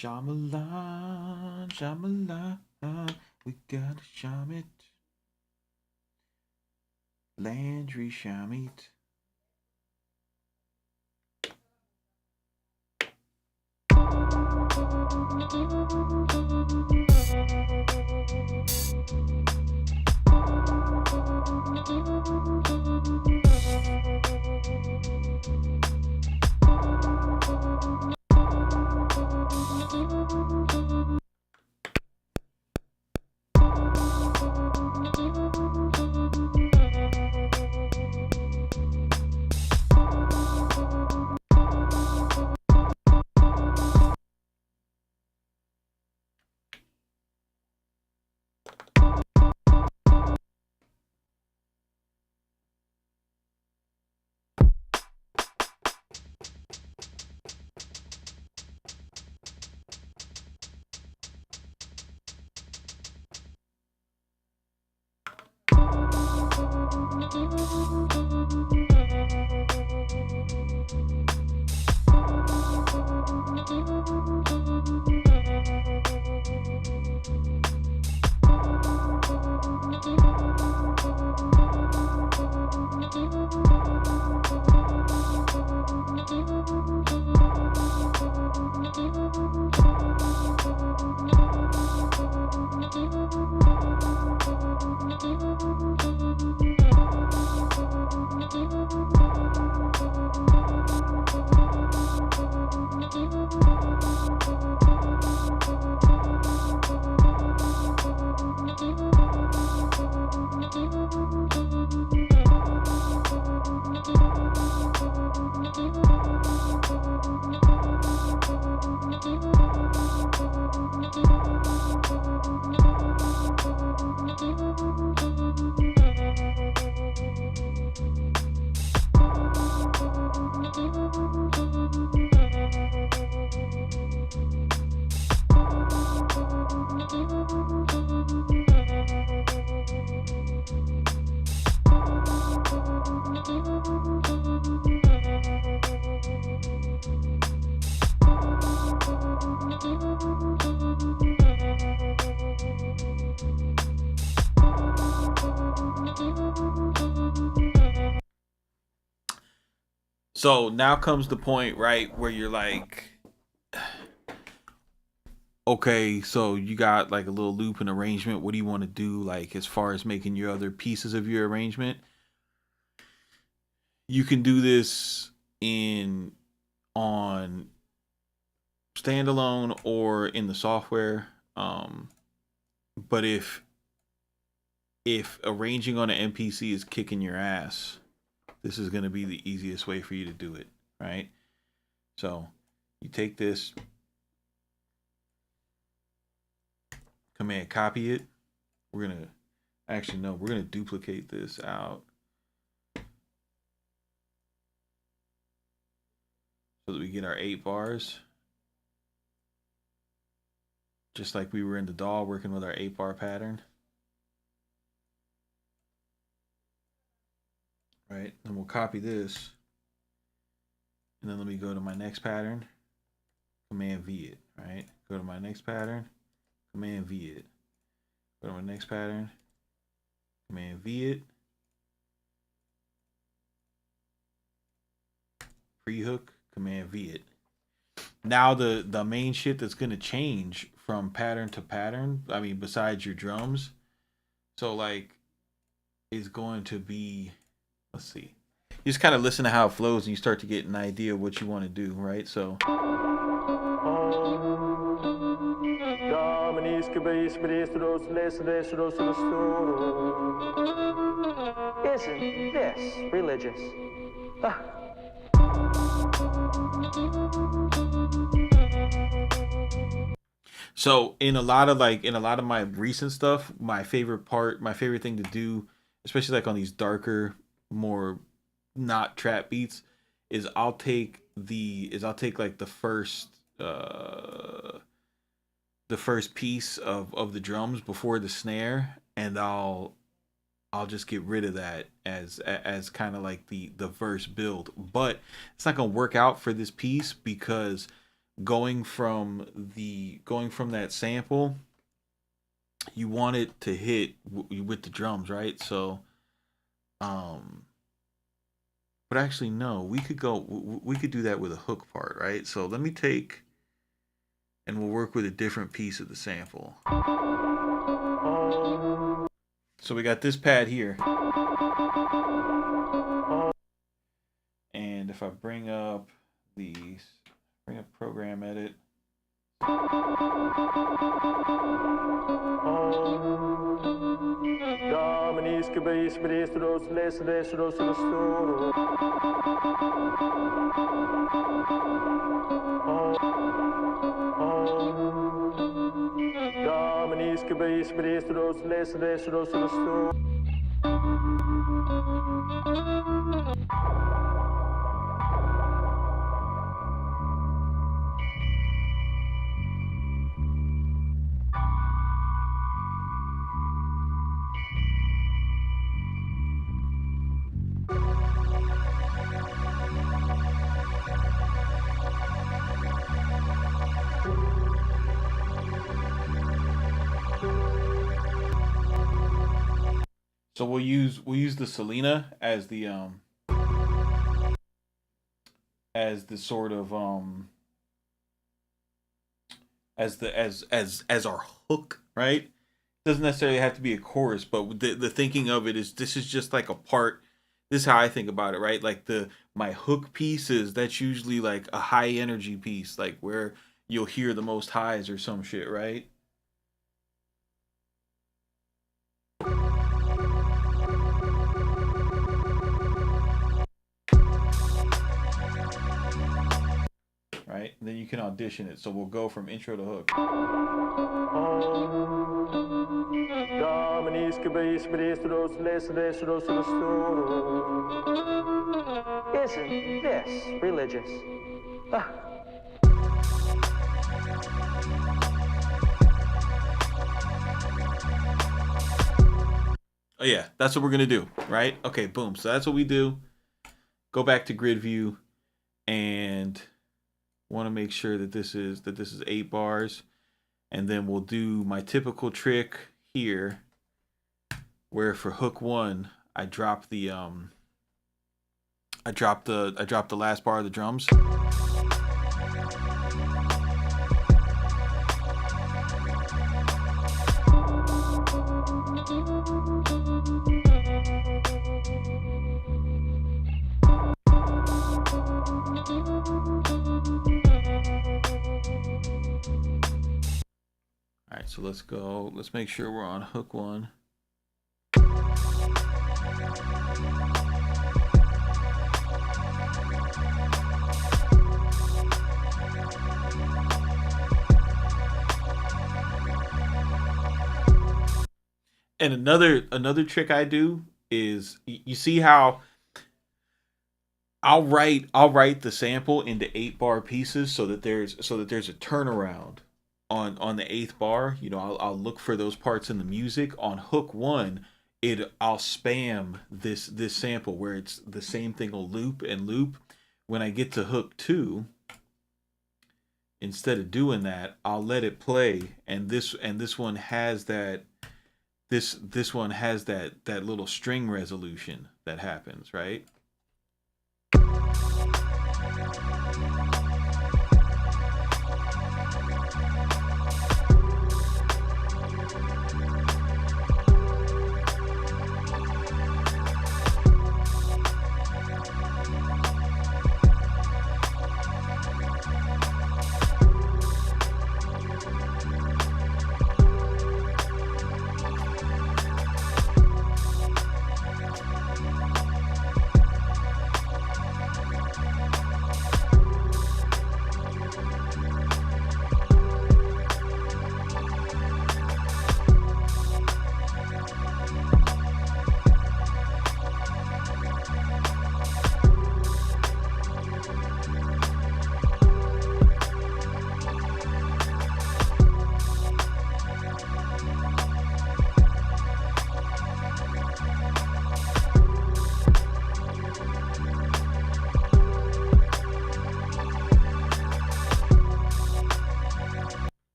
Shyamalan, Shyamalan, we gotta sham it. Landry Shamit. So now comes the point, right, where you're like, okay, so you got like a little loop and arrangement. What do you want to do, like, as far as making your other pieces of your arrangement? You can do this in on standalone or in the software. But if arranging on an MPC is kicking your ass, this is going to be the easiest way for you to do it, right? So you take this, command copy it. We're going to actually, no, we're going to duplicate this out so that we get our 8 bars. Just like we were in the DAW working with our 8-bar pattern. Right, then we'll copy this. And then let me go to my next pattern, command V it, right? Go to my next pattern, command V it. Go to my next pattern, command V it. Pre-hook, command V it. Now the main shit that's gonna change from pattern to pattern, I mean besides your drums, so like is going to be, let's see. You just kind of listen to how it flows and you start to get an idea of what you want to do, right? So Isn't this religious? So in a lot of my recent stuff, my favorite thing to do, especially like on these darker, more not trap beats, is I'll take like the first piece of the drums before the snare, and I'll just get rid of that as kind of like the verse build. But it's not gonna work out for this piece because going from that sample, you want it to hit with the drums, right? So, but actually no, we could do that with a hook part, right? So let me take, and we'll work with a different piece of the sample. So we got this pad here, and if I bring up program edit. So we'll use the Selena as the sort of as our hook, right? It doesn't necessarily have to be a chorus, but the thinking of it is this is just like a part. This is how I think about it, right? Like my hook pieces, that's usually like a high energy piece, like where you'll hear the most highs or some shit, right? Right? And then you can audition it. So we'll go from intro to hook. Isn't this religious? Oh yeah, that's what we're gonna do, right? Okay, boom. So that's what we do. Go back to grid view and want to make sure that this is 8 bars, and then we'll do my typical trick here where for hook 1 I drop the last bar of the drums. All right, so let's go. Let's make sure we're on hook 1. And another trick I do is you see how I'll write the sample into 8 bar pieces so that there's a turnaround on the 8th bar. You know, I'll look for those parts in the music. On hook 1, I'll spam this sample where it's the same thing will loop and loop. When I get to hook 2, instead of doing that, I'll let it play, and this one has that this one has that little string resolution that happens, right?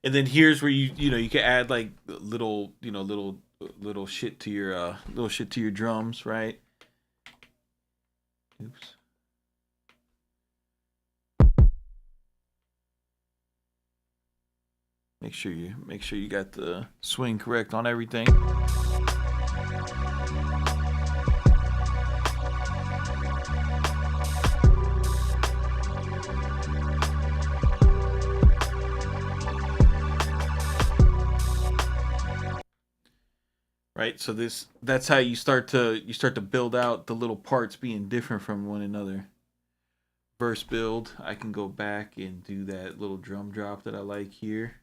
And then here's where you can add like little little shit to your drums, right? Oops. Make sure you got the swing correct on everything. Right? So that's how you start to build out the little parts being different from one another. Verse build, I can go back and do that little drum drop that I like here.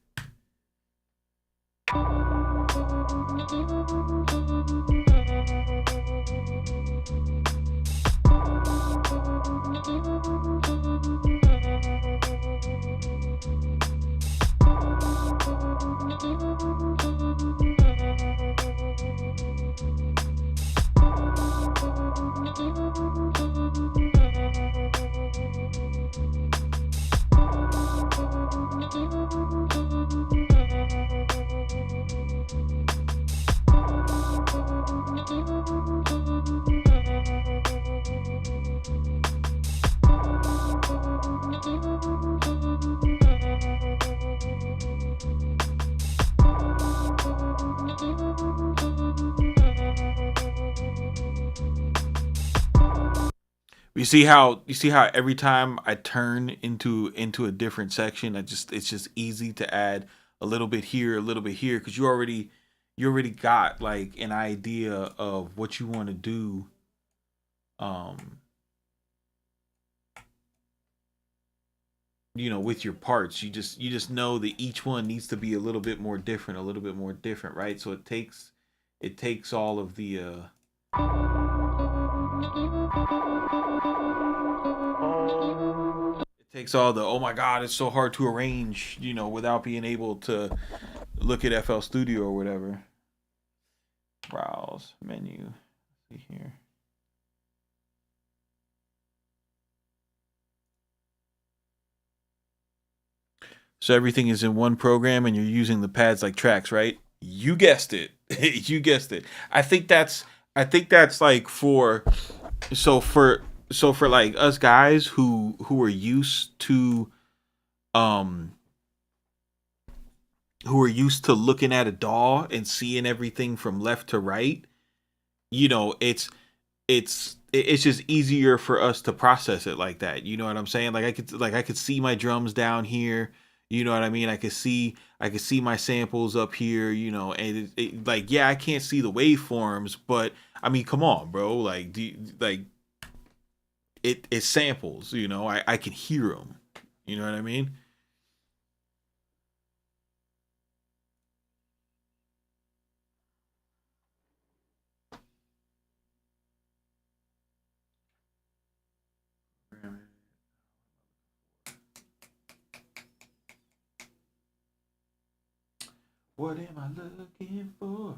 You see how every time I turn into a different section, it's just easy to add a little bit here, a little bit here, because you already got like an idea of what you want to do. Um, with your parts, you just know that each one needs to be a little bit more different, right? So it takes all of the it takes all the, oh my god, it's so hard to arrange, without being able to look at FL Studio or whatever. Browse menu. See here. So everything is in one program and you're using the pads like tracks, right? You guessed it. You guessed it. I think that's like so for for like us guys who are used to um looking at a DAW and seeing everything from left to right, it's just easier for us to process it like that. You know what I'm saying? Like I could see my drums down here. You know what I mean? I could see my samples up here. And like, yeah, I can't see the waveforms, but I mean, come on, bro. Like, like it samples. I can hear them. You know what I mean? What am I looking for?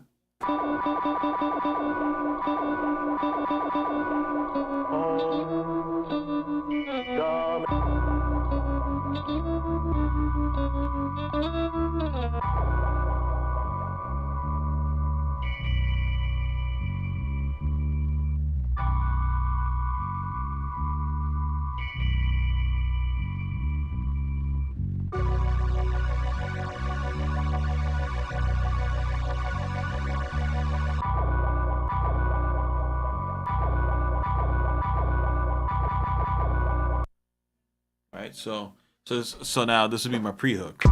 Right. So now this would be my pre-hook.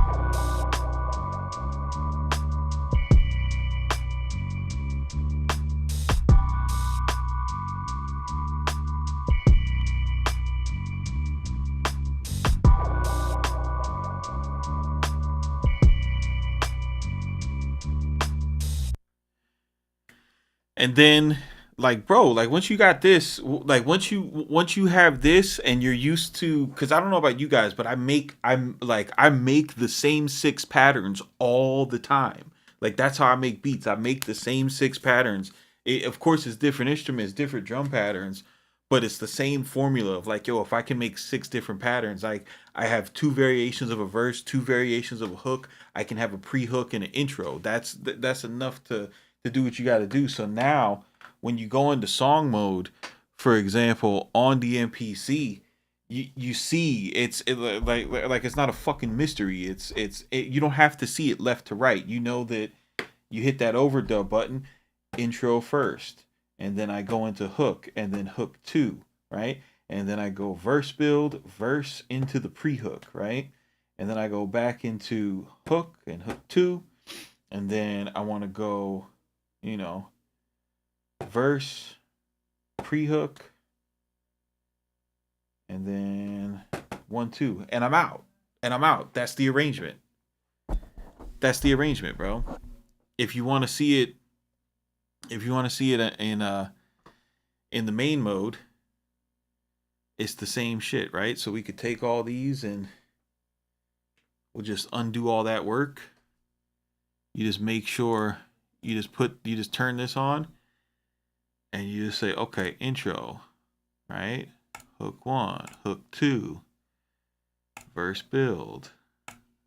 And then, like, bro, like once you got this, like once you have this and you're used to, because I don't know about you guys, but I make the same six patterns all the time. Like that's how I make beats. I make the same six patterns. Of course, it's different instruments, different drum patterns, but it's the same formula of like, yo, if I can make 6 different patterns, like I have 2 variations of a verse, 2 variations of a hook, I can have a pre-hook and an intro. That's enough to do what you got to do. So now when you go into song mode, for example, on the MPC, you see like it's not a fucking mystery. You don't have to see it left to right. You know that you hit that overdub button, intro first, and then I go into hook, and then hook 2, right? And then I go verse build, verse into the pre-hook, right? And then I go back into hook and hook 2, and then I want to go, you know, verse, pre-hook, and then 1 2, and I'm out. That's the arrangement. Bro. If you want to see it in the main mode, it's the same shit, right? So we could take all these and we'll just undo all that work. You just make sure you just turn this on, and you just say, okay, intro, right? Hook 1, hook 2, verse build,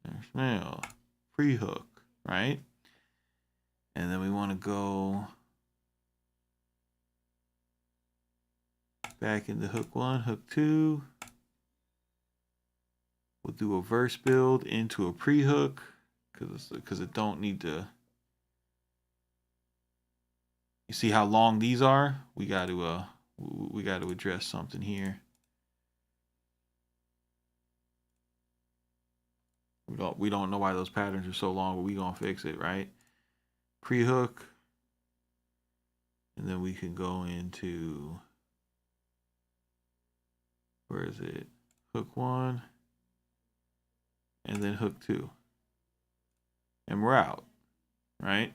verse mail, pre-hook, right? And then we want to go back into hook 1, hook 2. We'll do a verse build into a pre-hook because it don't need to. You see how long these are? We got to address something here. We don't know why those patterns are so long, but we gonna fix it, right? Pre-hook, and then we can go into, where is it? Hook 1, and then hook 2, and we're out, right?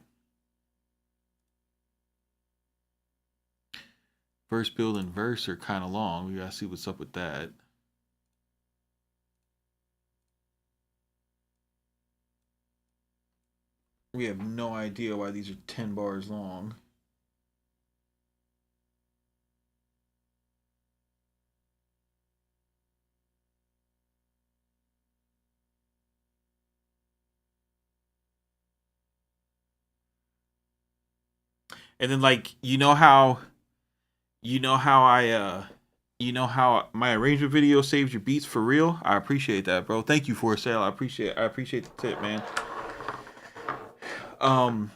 Verse build and verse are kind of long. We gotta see what's up with that. We have no idea why these are 10 bars long. And then, like, you know how my arrangement video saves your beats for real? I appreciate that, bro. Thank you for a sale. I appreciate the tip, man. And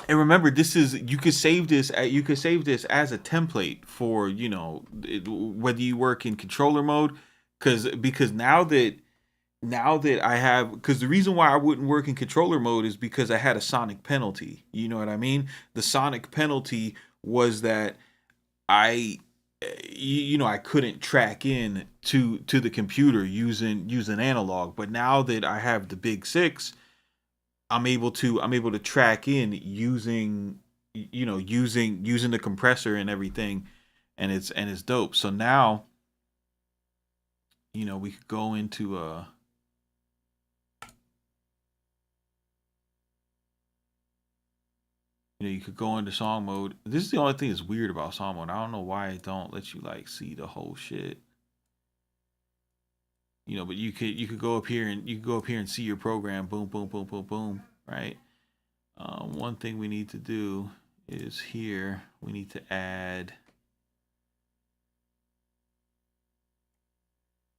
remember, you could save this as a template for, you know, whether you work in controller mode, because now that I have, because the reason why I wouldn't work in controller mode is because I had a sonic penalty. You know what I mean? The sonic penalty was that I couldn't track in to the computer using analog. But now that I have the Big 6, I'm able to track in using the compressor and everything, and it's dope. So now, you know, we could go into you could go into song mode. This is the only thing that's weird about song mode. I don't know why it don't let you like see the whole shit. You know, but you could go up here and see your program. Boom, boom, boom, boom, boom. Right. One thing we need to do is here we need to add.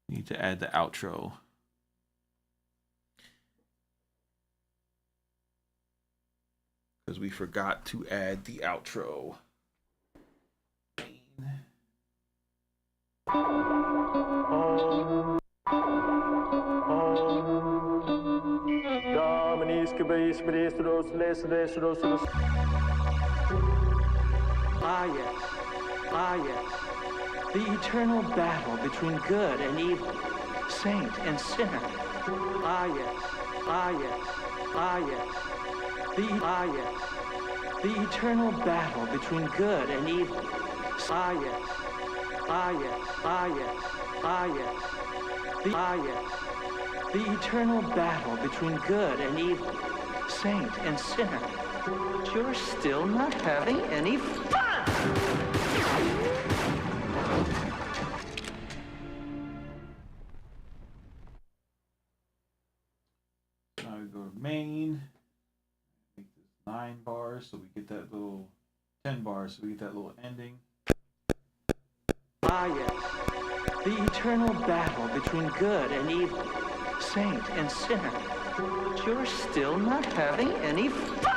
We need to add the outro. Because we forgot to add the outro. Ah, yes. Ah, yes. The eternal battle between good and evil, saint and sinner. Ah, yes. Ah, yes. Ah, yes. Ah, yes. The eternal battle between good and evil. Ah, yes. Ah, yes. Ah, yes. Ah, yes. Ah, yes. The eternal battle between good and evil, saint and sinner. But you're still not having any fun! go to main. Make this 9 bars, so we get that little 10 bars, so we get that little ending. Ah, yes. The eternal battle between good and evil, saint and sinner. But you're still not having any fun!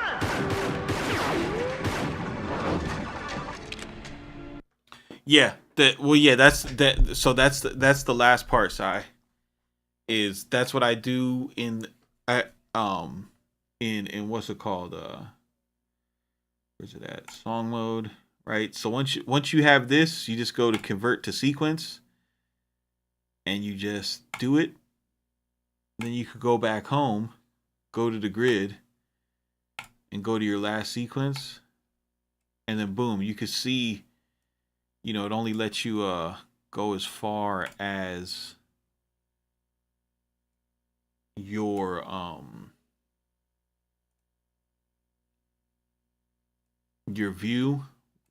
Yeah, that's that. So that's the last part, Si. Is that's what I do in in what's it called? Where's it at? Song mode, right? So once you have this, you just go to convert to sequence, and you just do it. Then you could go back home, go to the grid, and go to your last sequence, and then boom, you could see. It only lets you go as far as your view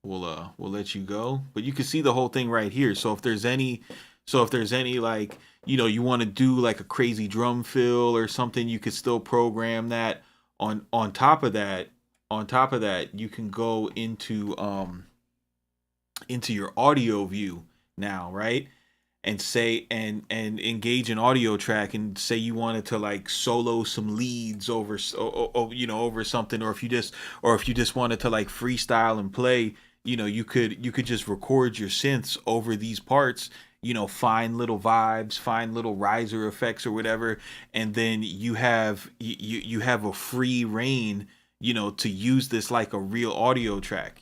will let you go, but you can see the whole thing right here. So if there's any like you want to do like a crazy drum fill or something, you could still program that. On top of that, you can go into your audio view now, right? And say and engage an audio track, and say you wanted to like solo some leads over over something, or if you just wanted to like freestyle and play, you could just record your synths over these parts, find little vibes, find little riser effects or whatever, and then you have a free reign, to use this like a real audio track,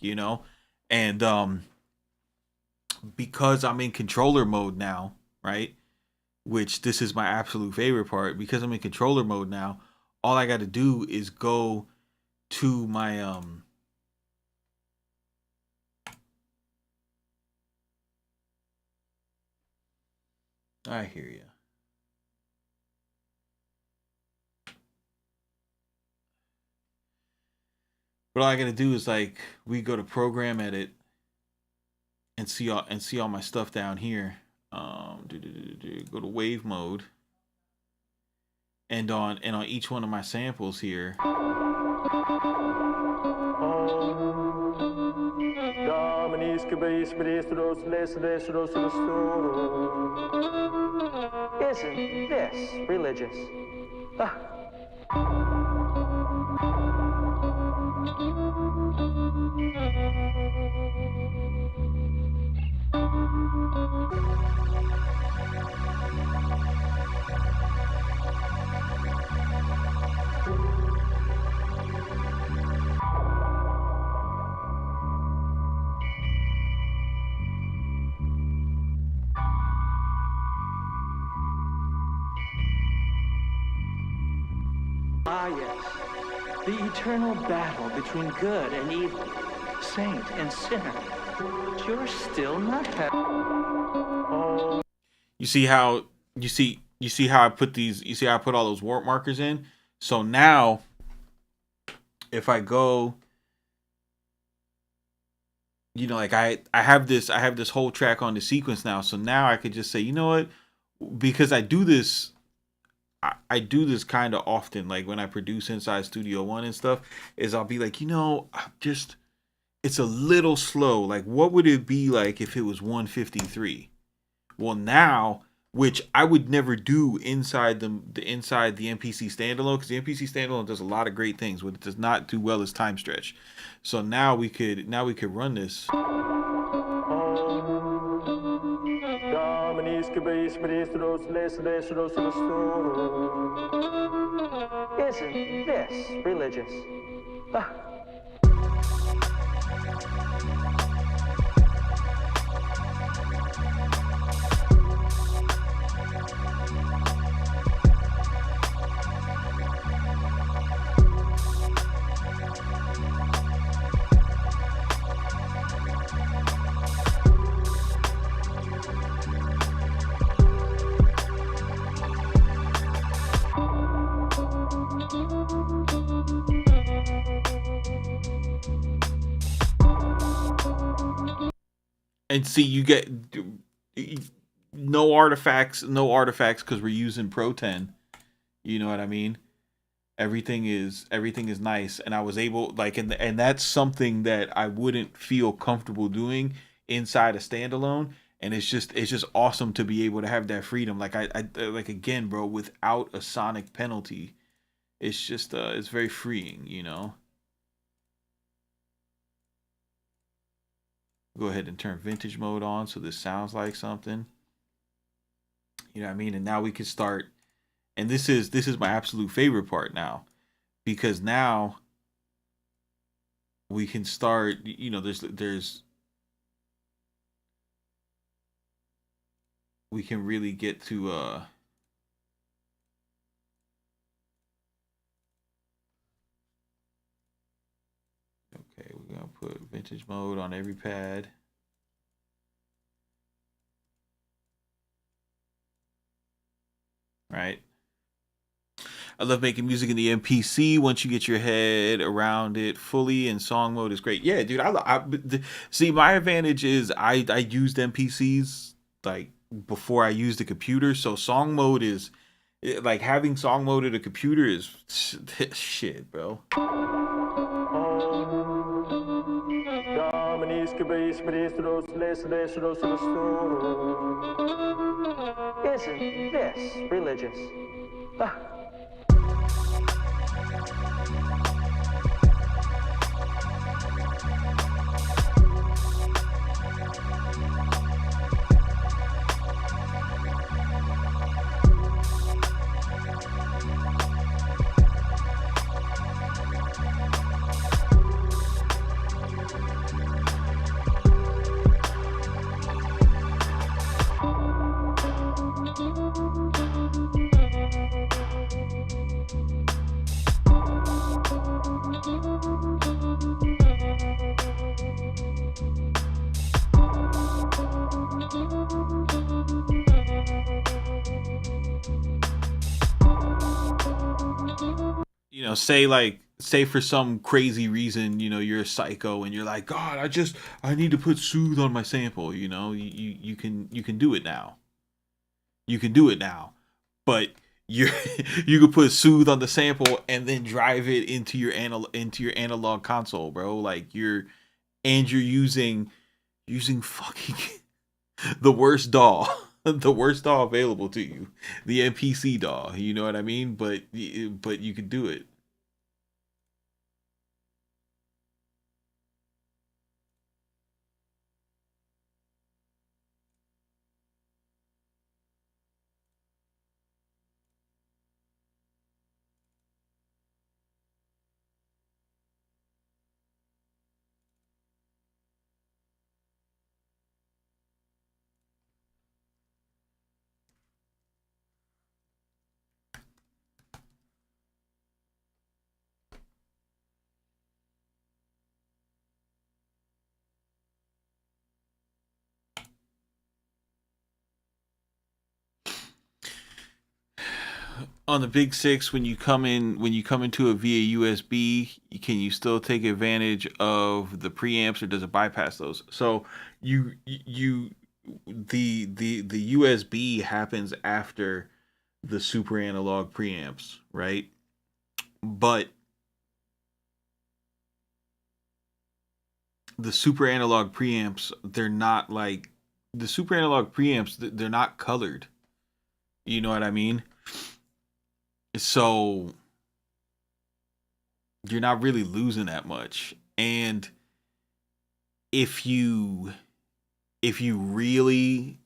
and because I'm in controller mode now, right? Which this is my absolute favorite part. Because I'm in controller mode now, all I got to do is go to my I hear you. But all I got to do is like we go to program edit and see all my stuff down here. Go to wave mode, and on each one of my samples here. Isn't this religious? Ah, yes. The eternal battle between good and evil, saint and sinner. But you're still not having. You see how I put these? You see how I put all those warp markers in? So now, if I go, like I have this whole track on the sequence now. So now I could just say, you know what? Because I do this. I do this kind of often, like when I produce inside Studio One and stuff, is I'll be like, just it's a little slow. Like, what would it be like if it was 153? Well, now, which I would never do inside the MPC standalone, because the MPC standalone does a lot of great things. What it does not do well is time stretch. So now we could run this. Isn't this religious? And see, you get no artifacts because we're using Pro 10. You know what I mean? everything is nice, and I was able like and that's something that I wouldn't feel comfortable doing inside a standalone. And it's just awesome to be able to have that freedom. Like I like again, bro, without a sonic penalty. It's just it's very freeing, you know. Go ahead and turn vintage mode on so this sounds like something. You know what I mean? And now we can start, and this is my absolute favorite part now, because now we can start, you know, there's we can really get to okay, we're gonna put vintage mode on every pad. Right. I love making music in the MPC. Once you get your head around it fully, and song mode is great. Yeah, dude. See, my advantage is I used MPCs like before I used the computer, so song mode is like having song mode in a computer is shit, bro. Isn't this religious? You know, say for some crazy reason, you know, you're a psycho and you're like, God, I need to put soothe on my sample. You know, you can do it now. You can do it now, but you you can put soothe on the sample and then drive it into your analog console, bro. Like you're using fucking the worst DAW. The worst DAW available to you, the MPC DAW. You know what I mean? But you can do it. On the big six, when you come into it via USB, can you still take advantage of the preamps, or does it bypass those? So the USB happens after the super analog preamps, right? But the super analog preamps, they're not like the super analog preamps, they're not colored. You know what I mean? So you're not really losing that much. And if you really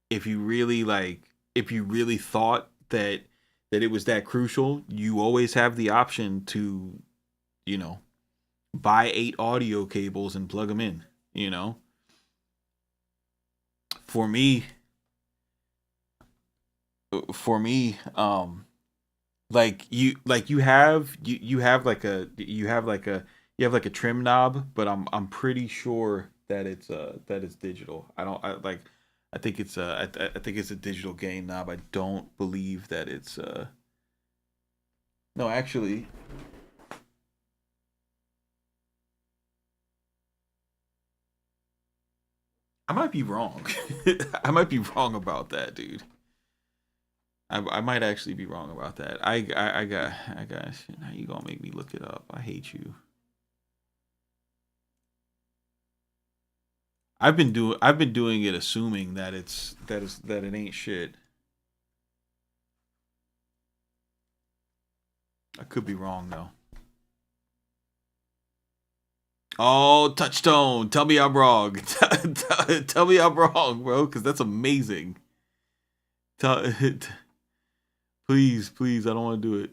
if you really thought that it was that crucial, you always have the option to, you know, buy 8 audio cables and plug them in, you know. For me, like you have like a trim knob, but I'm pretty sure that it's digital. I think it's I think it's a digital gain knob. I don't believe that it's no, actually, I might be wrong. I might be wrong about that, dude. I might actually be wrong about that. I got shit. Now you gonna make me look it up. I hate you. I've been doing it assuming that it ain't shit. I could be wrong though. Oh, Touchstone, tell me I'm wrong. Tell me I'm wrong, bro, because that's amazing. Please, I don't want to do it.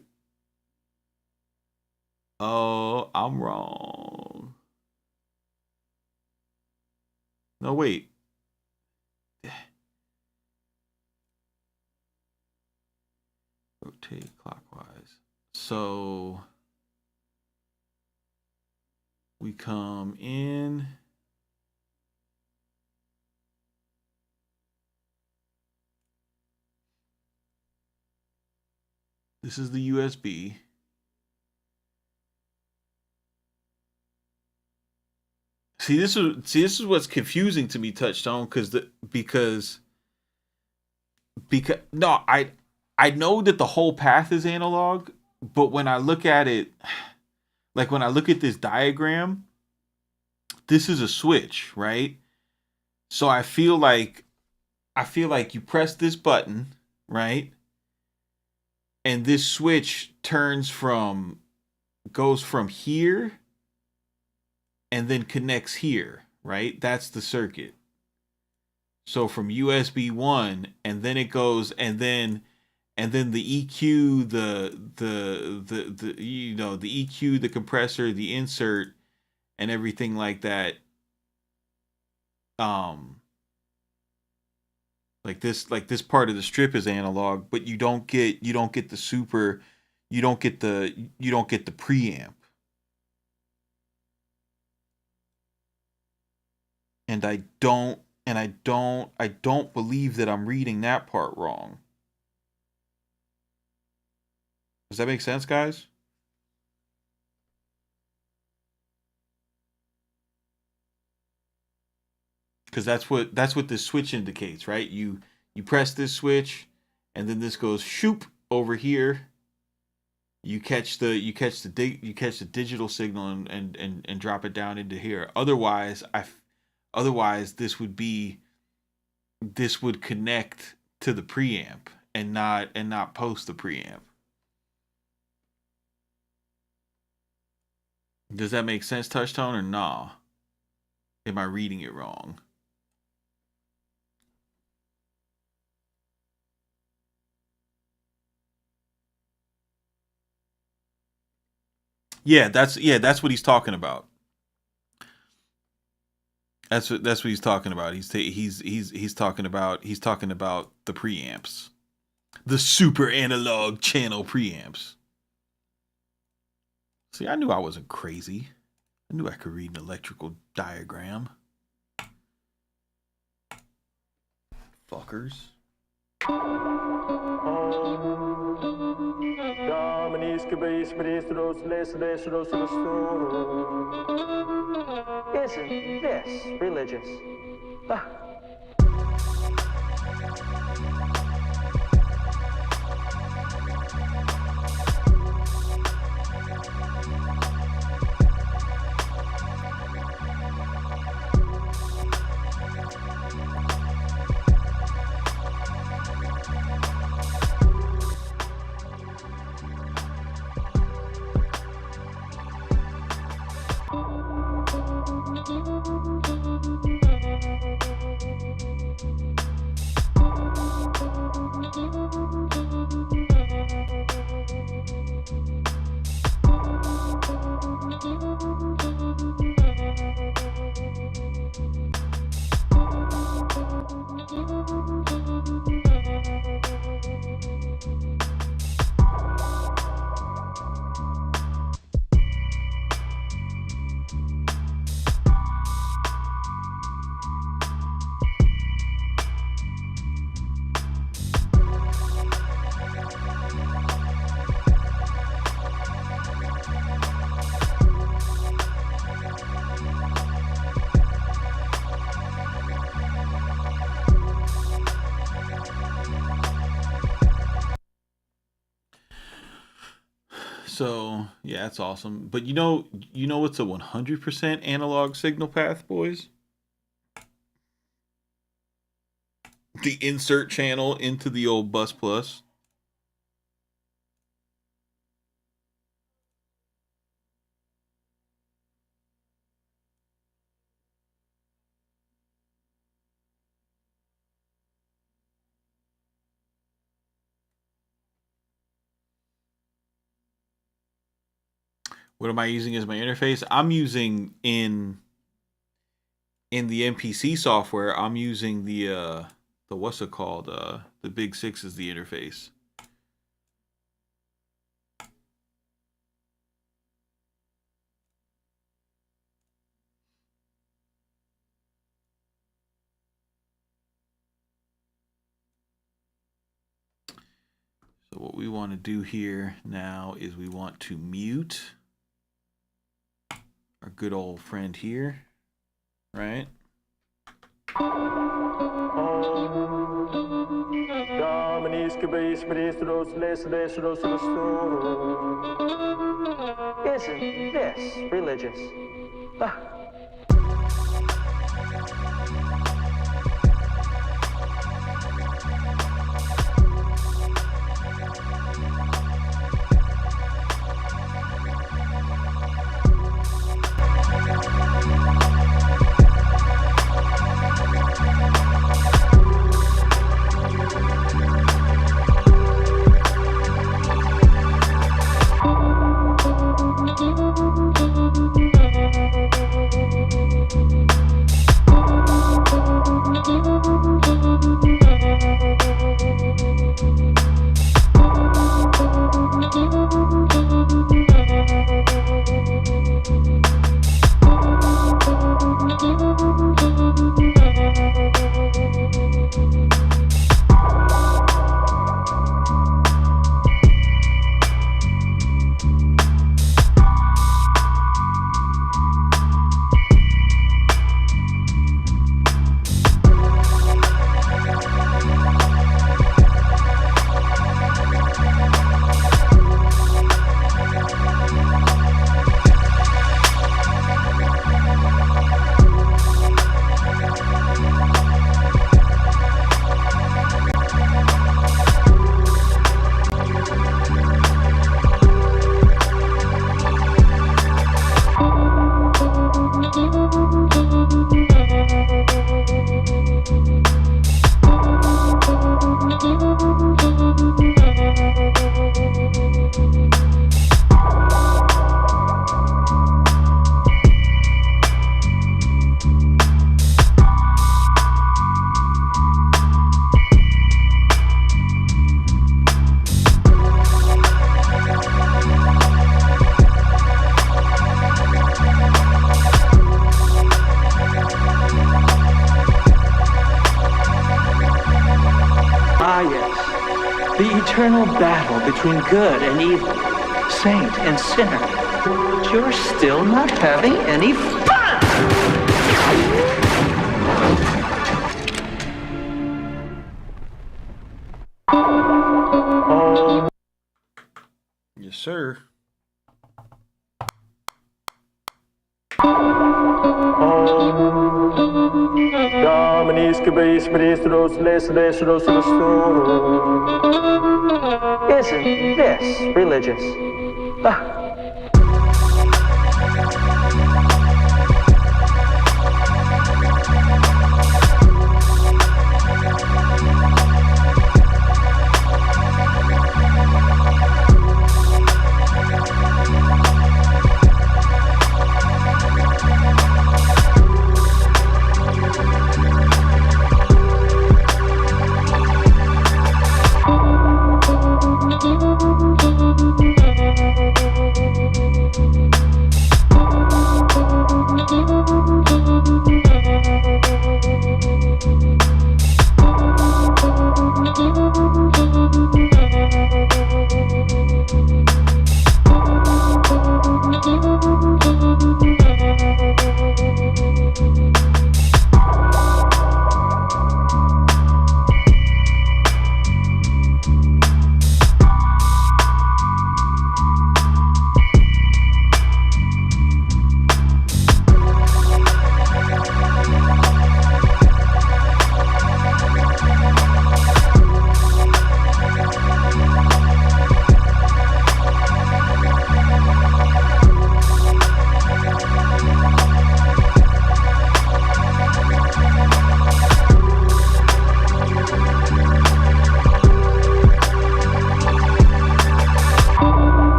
Oh, I'm wrong. No, wait. Rotate clockwise. So we come in. This is the USB. See, this is what's confusing to me, Touchstone, because no, I know that the whole path is analog, but when I look at it, like when I look at this diagram, this is a switch, right? So I feel like you press this button, right? And this switch goes from here and then connects here, right? That's the circuit. So from USB 1, and then it goes, and then the EQ, the EQ, the compressor, the insert, and everything like that. Like this part of the strip is analog, but you don't get the preamp. And I don't believe that I'm reading that part wrong. Does that make sense, guys? Because that's what this switch indicates, right? You press this switch, and then this goes shoop over here. You catch the digital signal and drop it down into here. Otherwise this would connect to the preamp and not post the preamp. Does that make sense, Touchtone, or nah? Am I reading it wrong? Yeah, that's what he's talking about. That's what he's talking about. He's talking about the preamps, the super analog channel preamps. See, I knew I wasn't crazy. I knew I could read an electrical diagram. Fuckers. Isn't this religious? So yeah, that's awesome. But you know what's a 100% analog signal path, boys? The insert channel into the old bus plus. What am I using as my interface? I'm using in the MPC software, I'm using the what's it called? The Big Six is the interface. So what we want to do here now is we want to mute our good old friend here, right? Isn't this religious? Eternal battle between good and evil, saint and sinner. But you're still not having any fun! Yes, sir. Isn't this religious?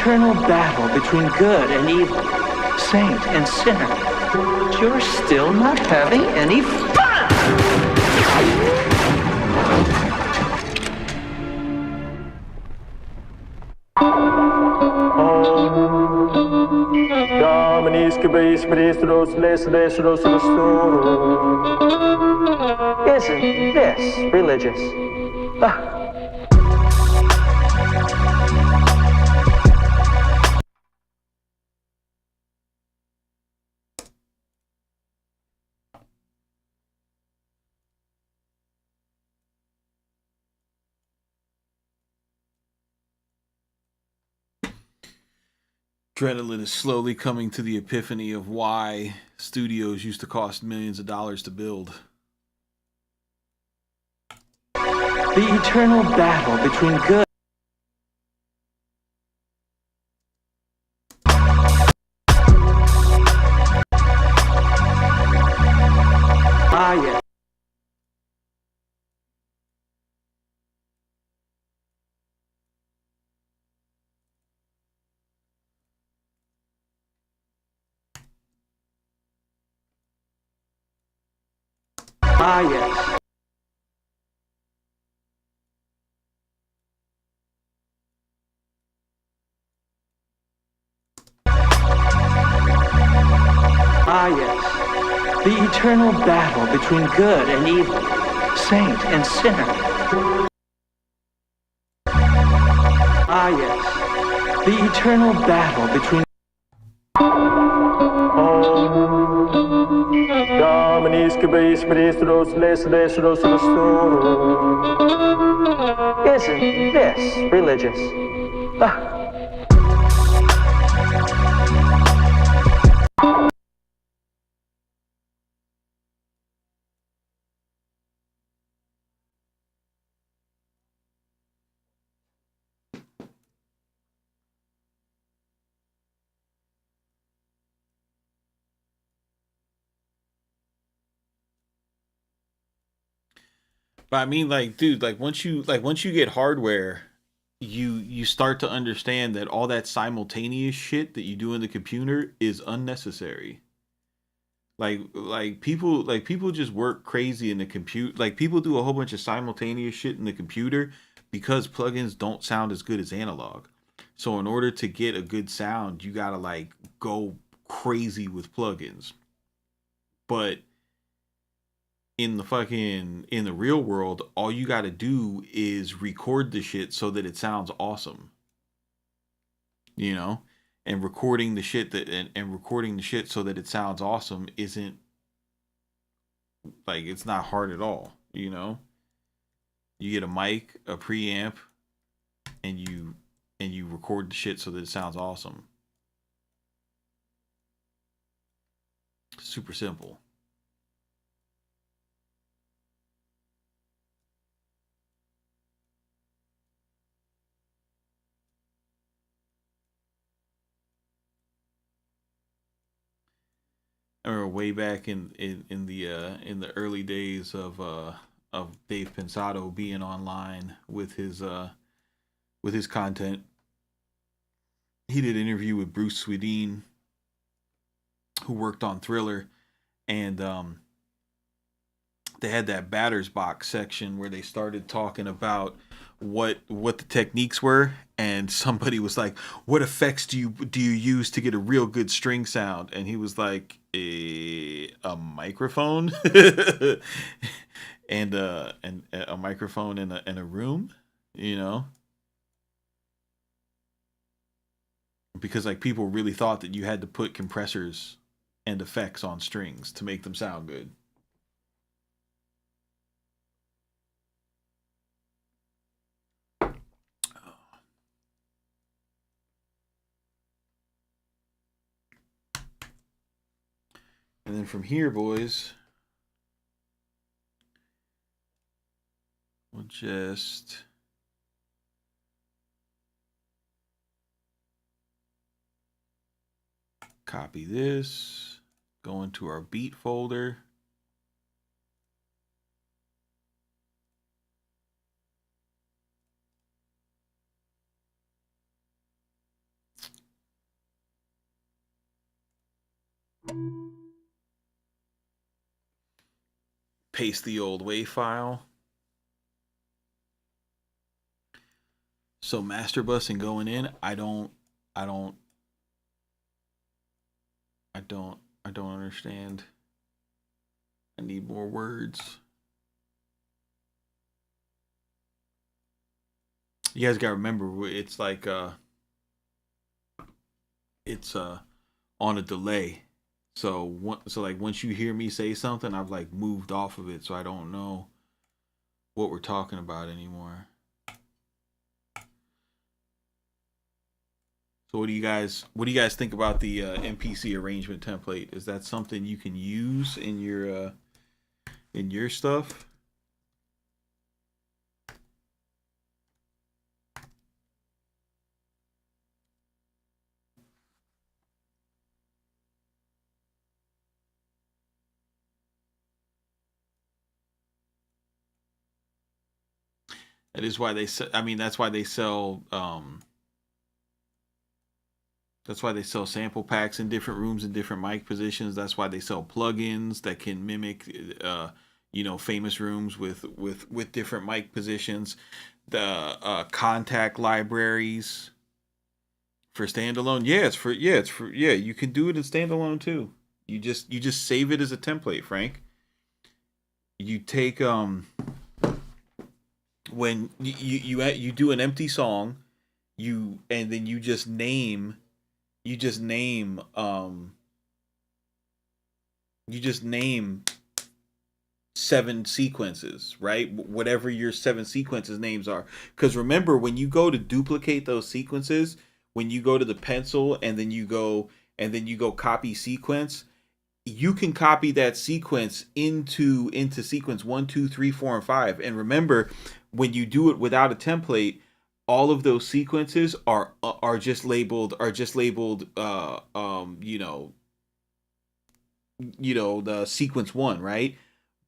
eternal battle between good and evil, saint and sinner. You're still not having any fun! Isn't this religious? Adrenaline is slowly coming to the epiphany of why studios used to cost millions of dollars to build. The eternal battle between good. Ah, yes. Ah, yes. Ah, yes. The eternal battle between good and evil, saint and sinner. Ah, yes. The eternal battle between Isn't this religious? But I mean, like, dude, like once you get hardware, you start to understand that all that simultaneous shit that you do in the computer is unnecessary. Like people just work crazy in the compute. Like people do a whole bunch of simultaneous shit in the computer because plugins don't sound as good as analog. So in order to get a good sound, you gotta like go crazy with plugins. But in the real world, all you got to do is record the shit so that it sounds awesome, you know. And recording the shit and recording the shit so that it sounds awesome isn't like, it's not hard at all, you know. You get a mic, a preamp, and you record the shit so that it sounds awesome. Super simple. I remember way back in the early days of Dave Pensado being online with his content. He did an interview with Bruce Swedeen, who worked on Thriller, and they had that batter's box section where they started talking about what the techniques were, and somebody was like, what effects do you use to get a real good string sound? And he was like, a microphone and a microphone in a room, you know, because like people really thought that you had to put compressors and effects on strings to make them sound good. And then from here, boys, we'll just copy this, go into our beat folder. paste the old WAV file. So master bus and going in, I don't understand. I need more words. You guys gotta remember, it's like it's on a delay. So like once you hear me say something, I've like moved off of it, so I don't know what we're talking about anymore. So what do you guys think about the MPC arrangement template? Is that something you can use in your stuff? That is why they I mean that's why they sell sample packs in different rooms and different mic positions. That's why they sell plugins that can mimic famous rooms with different mic positions. The contact libraries for standalone. Yeah, you can do it in standalone too. You just save it as a template, Frank. You take when you do an empty song, and then you just name 7 sequences, right? Whatever your 7 sequences names are. Because remember, when you go to duplicate those sequences, when you go to the pencil and then you go copy sequence, you can copy that sequence into sequence 1, 2, 3, 4, and 5. And remember, when you do it without a template, all of those sequences are just labeled the sequence 1, right?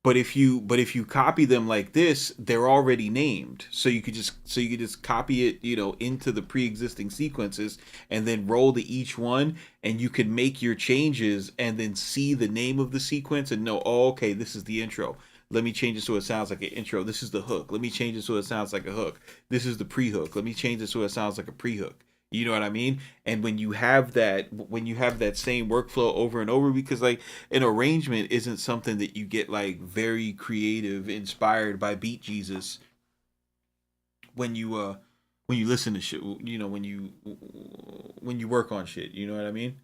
But if you copy them like this, they're already named. So you could just copy it, into the pre-existing sequences and then roll to each one, and you can make your changes and then see the name of the sequence and know, oh, okay, this is the intro. Let me change it so it sounds like an intro. This is the hook. Let me change it so it sounds like a hook. This is the pre-hook. Let me change it so it sounds like a pre-hook. You know what I mean? And when you have that same workflow over and over, because like an arrangement isn't something that you get like very creative, inspired by Beat Jesus when you listen to shit, when you work on shit, you know what I mean?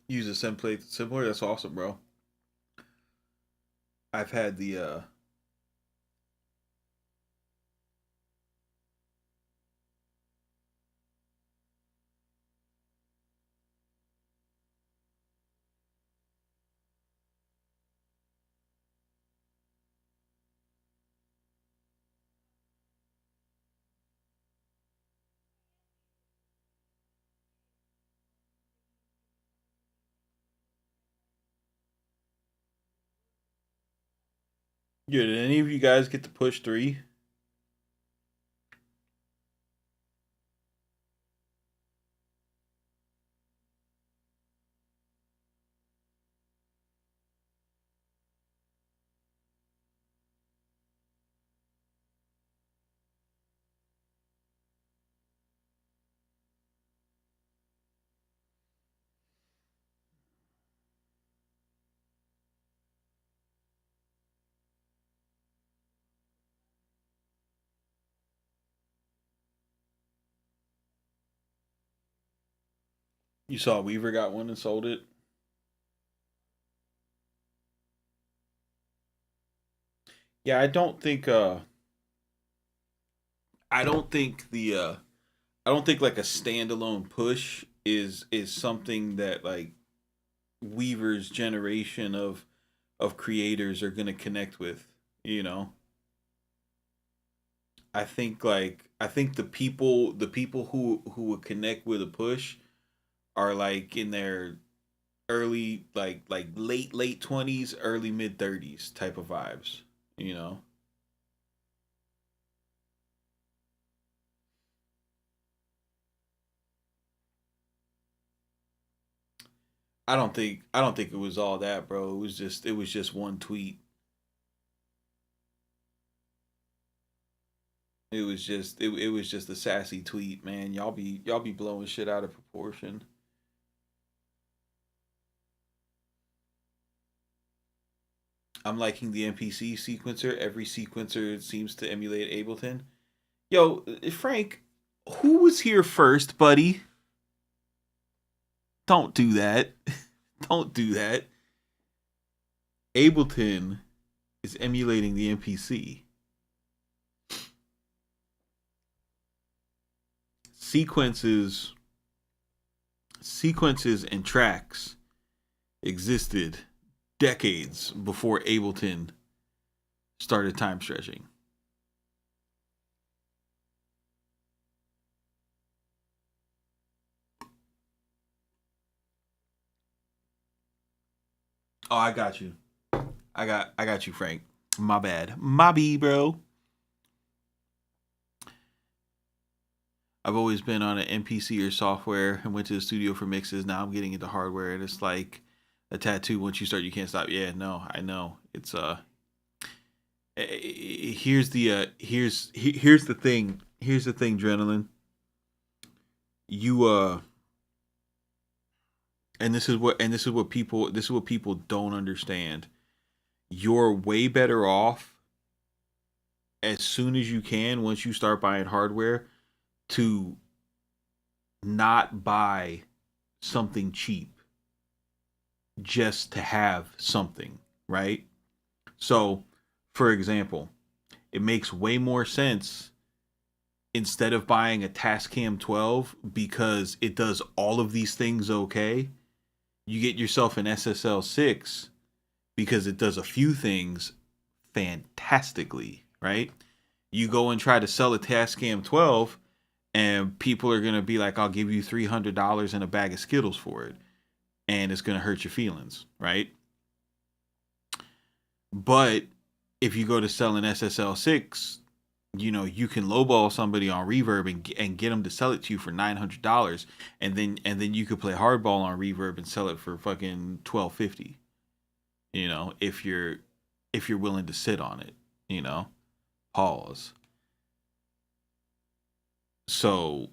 Use a template similar. That's awesome, bro. I've had the yeah, did any of you guys get to push 3? You saw Weaver got one and sold it. Yeah, I don't think I don't think like a standalone push is something that like Weaver's generation of creators are going to connect with, you know. I think the people who would connect with a push are like in their early like late 20s, early mid 30s type of vibes, you know. I don't think it was all that, bro. It was just one tweet. It was just a sassy tweet, man. Y'all be blowing shit out of proportion. I'm liking the NPC sequencer. Every sequencer seems to emulate Ableton. Yo, Frank, who was here first, buddy? Don't do that. Don't do that. Ableton is emulating the NPC. Sequences sequences and tracks existed decades before Ableton started time stretching. Oh, I got you. I got you, Frank. My bad. My B, bro. I've always been on an MPC or software and went to the studio for mixes. Now I'm getting into hardware and it's like a tattoo. Once you start, you can't stop. Yeah, no, I know. It's here's here's the thing. Here's the thing, Adrenaline. You and this is what people don't understand. You're way better off as soon as you can once you start buying hardware to not buy something cheap just to have something, right? So, for example, it makes way more sense instead of buying a Tascam 12 because it does all of these things okay. You get yourself an SSL 6 because it does a few things fantastically, right? You go and try to sell a Tascam 12 and people are going to be like, I'll give you $300 and a bag of Skittles for it. And it's going to hurt your feelings, right? But if you go to sell an SSL 6, you can lowball somebody on Reverb and get them to sell it to you for $900, and then you could play hardball on Reverb and sell it for fucking $12.50. If you're willing to sit on it, pause. So,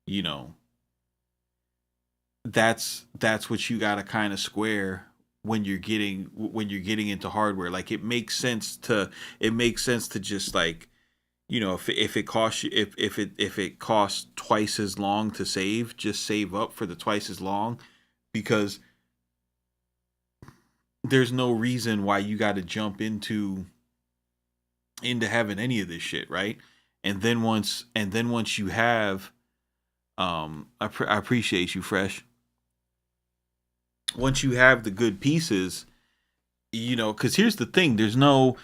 you know, that's what you got to kind of square when you're getting into hardware. Like it makes sense to just like, if it costs you, if it costs twice as long to save, just save up for the twice as long, because there's no reason why you got to jump into having any of this shit, right? And then once you have, I appreciate you, Fresh. Once you have the good pieces, because here's the thing: there's no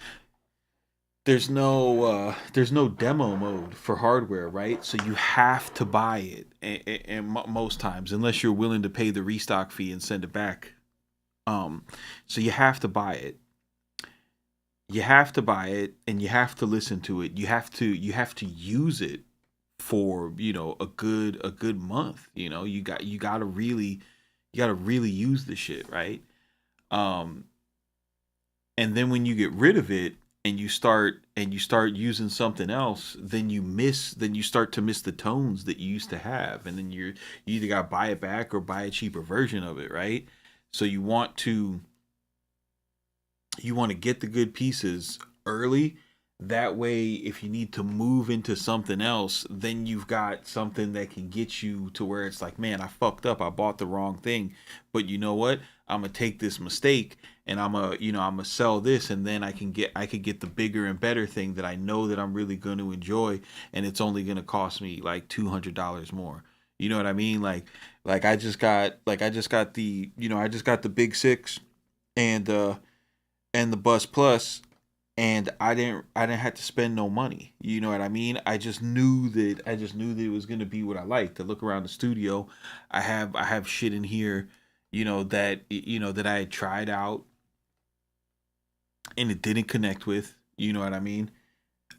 demo mode for hardware, right? So you have to buy it, and most times, unless you're willing to pay the restock fee and send it back. So you have to buy it. You have to buy it, and you have to listen to it. You have to use it for a good month. You gotta really use the shit, right? Um, and then when you get rid of it and you start using something else, then you start to miss the tones that you used to have, and then you either got to buy it back or buy a cheaper version of it, right? So you want to get the good pieces early. That way, if you need to move into something else, then you've got something that can get you to where it's like, man, I fucked up. I bought the wrong thing. But you know what? I'm gonna take this mistake and I'm gonna sell this, and then I could get the bigger and better thing that I know that I'm really going to enjoy, and it's only gonna cost me like $200 more. You know what I mean? Like I just got the Big Six and the Bus Plus, and I didn't have to spend no money. You know what I mean? I just knew that it was gonna be what I like to look around the studio. I have shit in here, that I had tried out and it didn't connect with. You know what I mean?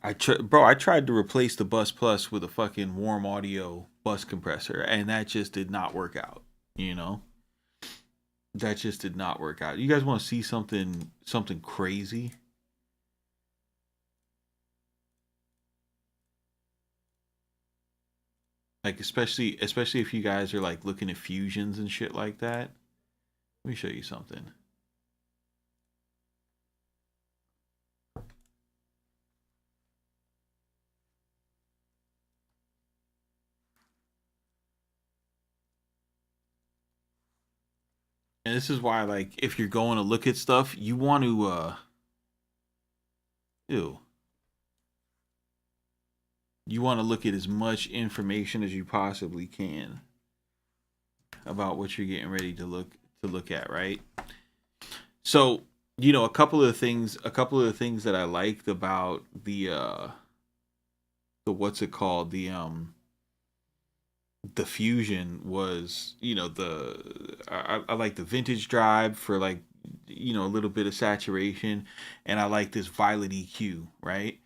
I tried to replace the Bus with a fucking warm audio bus compressor, and that just did not work out. You know. that just did not work out. You guys want to see something crazy? Like especially if you guys are like looking at fusions and shit like that. Let me show you something. And this is why, like, if you're going to look at stuff, you want to ew. You want to look at as much information as you possibly can about what you're getting ready to look at, right? So, you know, a couple of the things that I liked about the what's it called? The fusion was, you know, I like the vintage drive for, like, you know, a little bit of saturation, and I like this violet EQ, right?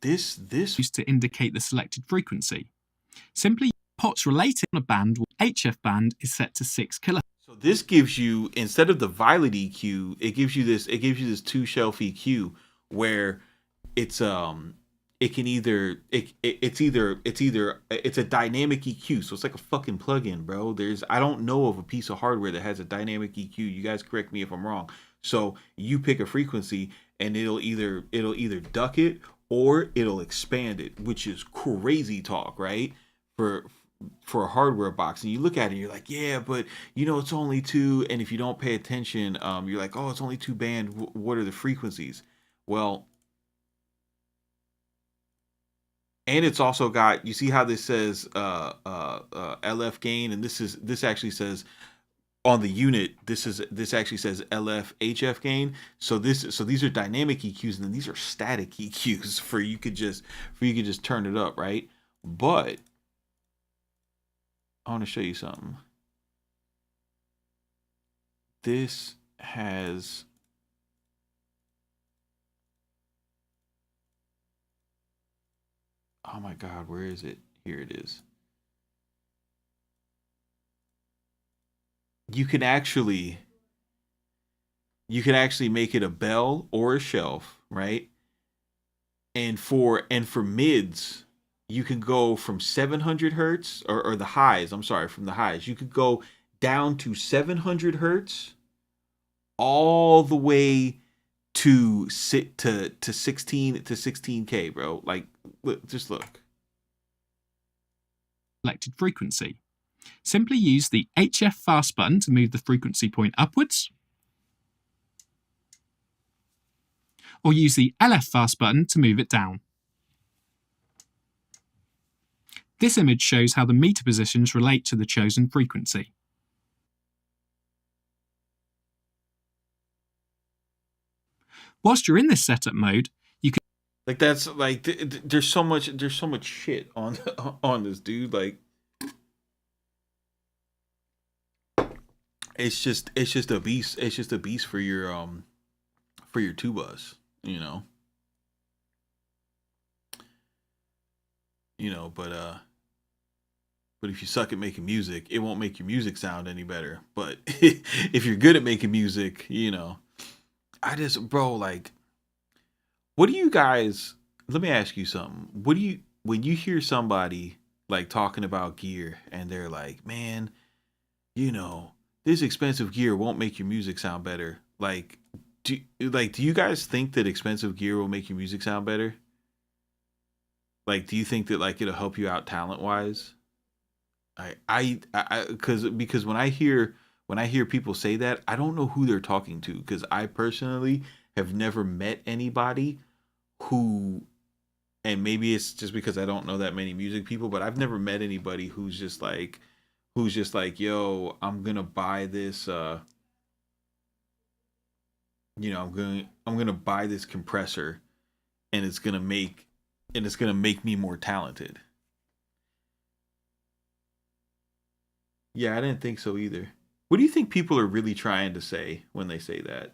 This used to indicate the selected frequency. Simply pots related on a band, HF band is set to 6 kHz. So this gives you, instead of the violet EQ, it gives you this two shelf EQ where it's it can either it's a dynamic EQ, so it's like a fucking plug-in, bro. I don't know of a piece of hardware that has a dynamic EQ. You guys correct me if I'm wrong. So you pick a frequency and it'll either duck it or it'll expand it, which is crazy talk, right? For a hardware box. And you look at it and you're like, yeah, but you know, it's only two. And if you don't pay attention, you're like, oh, it's only two band. What are the frequencies? Well, and it's also got, you see how this says LF gain, and this actually says on the unit, this actually says LF HF gain. So these are dynamic EQs, and then these are static EQs for you could just turn it up, right? But I want to show you something. This has oh my god, where is it? Here it is. You can actually make it a bell or a shelf, right? And for mids, you can go from 700 hertz or the highs. I'm sorry, from the highs. You could go down to 700 hertz, all the way to 16K, bro. Like, just look. Selected frequency. Simply use the HF fast button to move the frequency point upwards, or use the LF fast button to move it down. This image shows how the meter positions relate to the chosen frequency. Whilst you're in this setup mode, you can like, that's like there's so much shit on on this, dude. Like, it's just a beast. It's just a beast for your tubas, you know. But if you suck at making music, it won't make your music sound any better. But if you're good at making music, you know, bro, like, what do you guys, let me ask you something. When you hear somebody like talking about gear and they're like, man, you know, this expensive gear won't make your music sound better. Like, do you guys think that expensive gear will make your music sound better? Like, do you think that, like, it'll help you out talent wise? Because when I hear people say that, I don't know who they're talking to, because I personally have never met anybody who, and maybe it's just because I don't know that many music people, but I've never met anybody who's just like, yo, I'm gonna buy this, you know, I'm gonna buy this compressor, and it's gonna make me more talented. Yeah, I didn't think so either. What do you think people are really trying to say when they say that?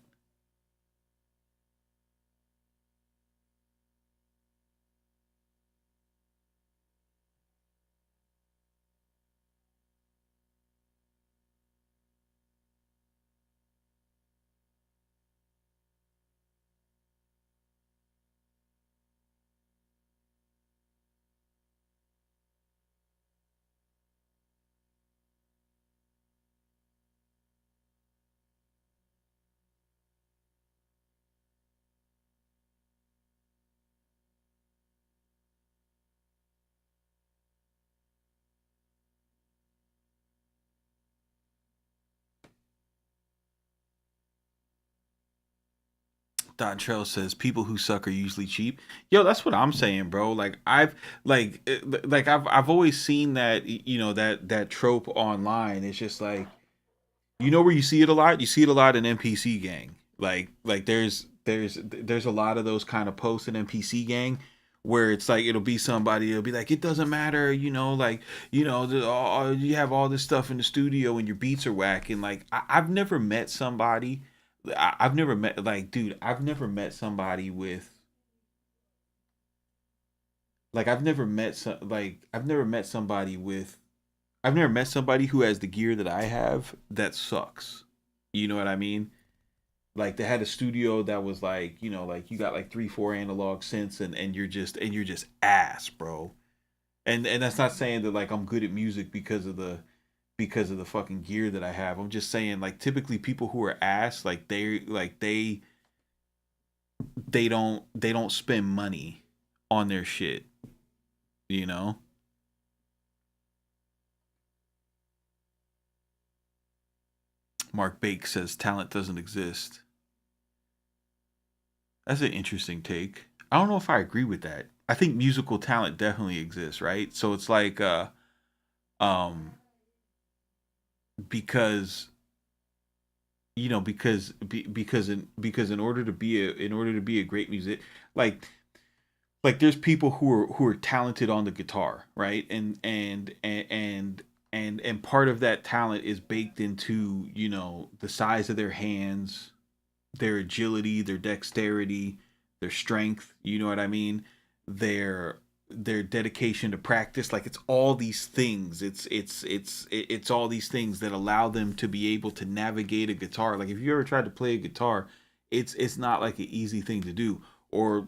Dontrell says people who suck are usually cheap. Yo, that's what I'm saying, bro. I've always seen that, that trope online. It's just like, where you see it a lot. You see it a lot in NPC gang. There's a lot of those kind of posts in NPC gang where it's like it'll be somebody. It'll be like, it doesn't matter, you have all this stuff in the studio and your beats are whack. And like I've never met somebody. I've never met I've never met somebody with I've never met somebody who has the gear that I have that sucks. You know what I mean? Like they had a studio that was like, you got like 3-4 analog synths and you're just ass, bro. And that's not saying that like I'm good at music because of the fucking gear that I have. I'm just saying like typically people who are ass, they don't spend money on their shit, you know? Mark Bake says talent doesn't exist. That's an interesting take. I don't know if I agree with that. I think musical talent definitely exists, right? So it's like because in order to be a great music, like there's people who are talented on the guitar, right? And part of that talent is baked into, the size of their hands, their agility, their dexterity, their strength, you know what I mean? Their dedication to practice. Like it's all these things. It's all these things that allow them to be able to navigate a guitar. Like if you ever tried to play a guitar, it's not like an easy thing to do. Or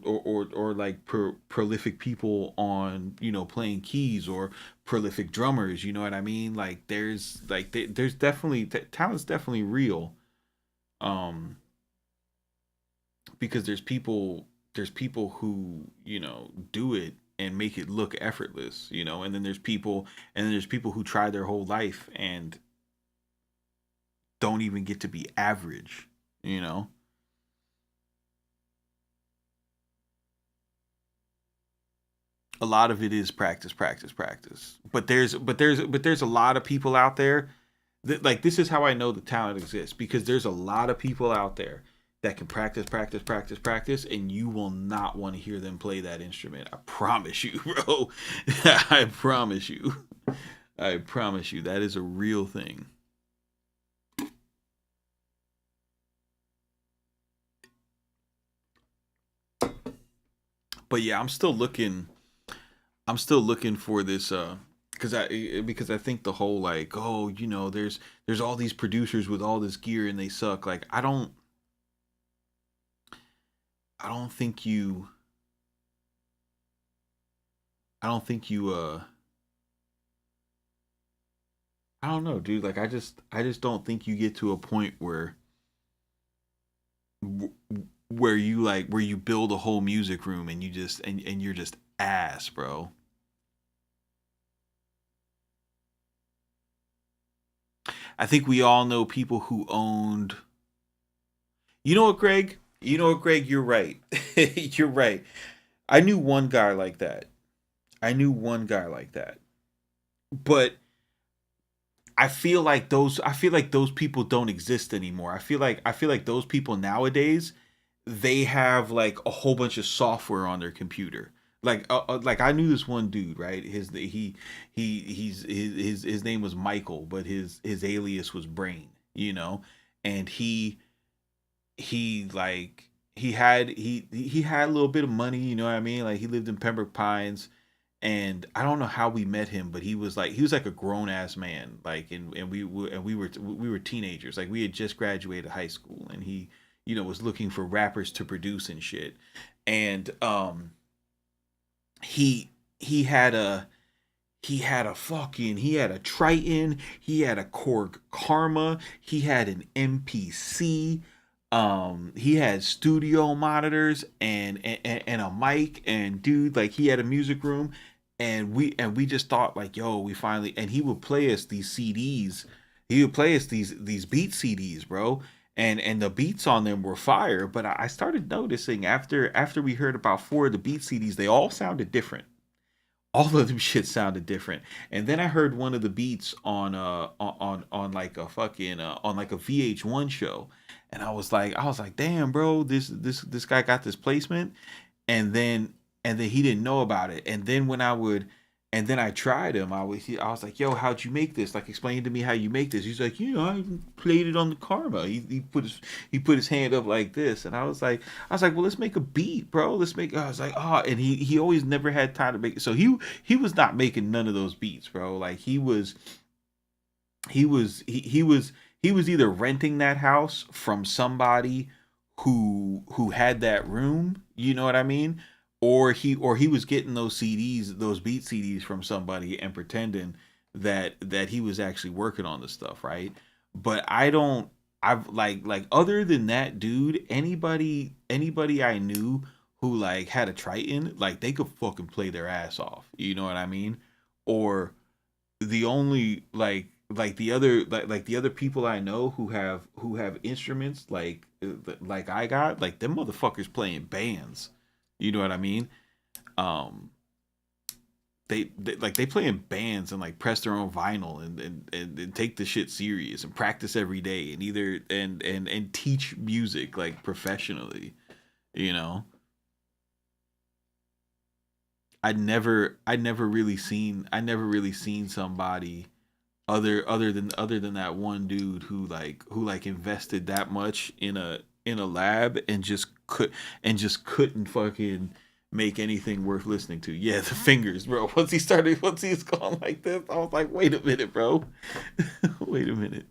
like prolific people on, playing keys, or prolific drummers, you know what I mean? Like there's definitely talent's definitely real. Because there's people who, do it and make it look effortless, and then there's people who try their whole life and don't even get to be average, A lot of it is practice. But there's a lot of people out there that, like, this is how I know the talent exists, because there's a lot of people out there that can practice, and you will not want to hear them play that instrument. I promise you, bro. I promise you. That is a real thing. But yeah, I'm still looking for this because I think the whole like, oh, there's all these producers with all this gear and they suck. Like I don't think you I don't know, dude. Like I just don't think you get to a point where you build a whole music room and you're just ass, bro. I think we all know people who owned. You know what, Greg? You're right. You're right. I knew one guy like that. But I feel like those people don't exist anymore. I feel like those people nowadays, they have like a whole bunch of software on their computer. Like I knew this one dude, right? His name was Michael, but his alias was Brain, and he had a little bit of money, you know what I mean? Like he lived in Pembroke Pines, and I don't know how we met him, but he was like a grown ass man, like and we were teenagers, like we had just graduated high school, and he was looking for rappers to produce and shit, and he had a Triton, he had a Korg Karma, he had an MPC, he had studio monitors and a mic, and dude, like he had a music room, and we just thought like, yo, we finally. And he would play us these CDs, he would play us these beat CDs, bro, and the beats on them were fire. But I started noticing after we heard about 4 of the beat CDs, they all sounded different. All of them shit sounded different. And then I heard one of the beats on like a fucking on like a VH1 show, and I was like, damn, bro, this guy got this placement, and then he didn't know about it. And then I tried him. I was like, yo, how'd you make this? Like, explain to me how you make this. He's like, I played it on the Karma. He put his hand up like this, and I was like, well, let's make a beat, bro. Let's make. I was like, oh, and he always never had time to make it. So he was not making none of those beats, bro. Like he was either renting that house from somebody who had that room, you know what I mean? Or he was getting those CDs, those beat CDs from somebody and pretending that he was actually working on the stuff, right? But I've like other than that dude, anybody I knew who like had a Triton, like they could fucking play their ass off. You know what I mean? Or the only like the other people I know who have instruments like I got, like them motherfuckers playing bands. You know what I mean? Um, they play in bands and like press their own vinyl and take the shit serious and practice every day and either and teach music like professionally. You know, I never really seen somebody other than that one dude who invested that much in a lab and just couldn't fucking make anything worth listening to. Yeah, the fingers, bro. Once he's gone like this, I was like, wait a minute, bro. Wait a minute.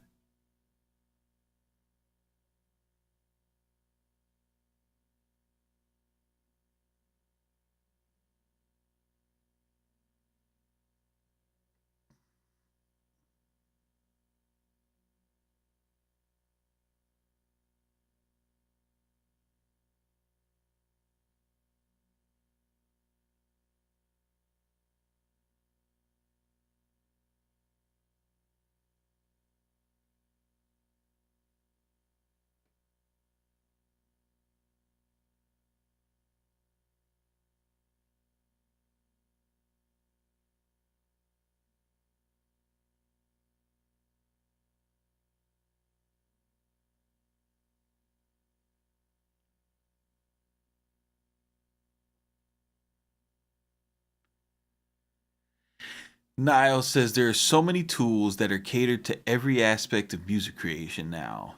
Niall says there are so many tools that are catered to every aspect of music creation now,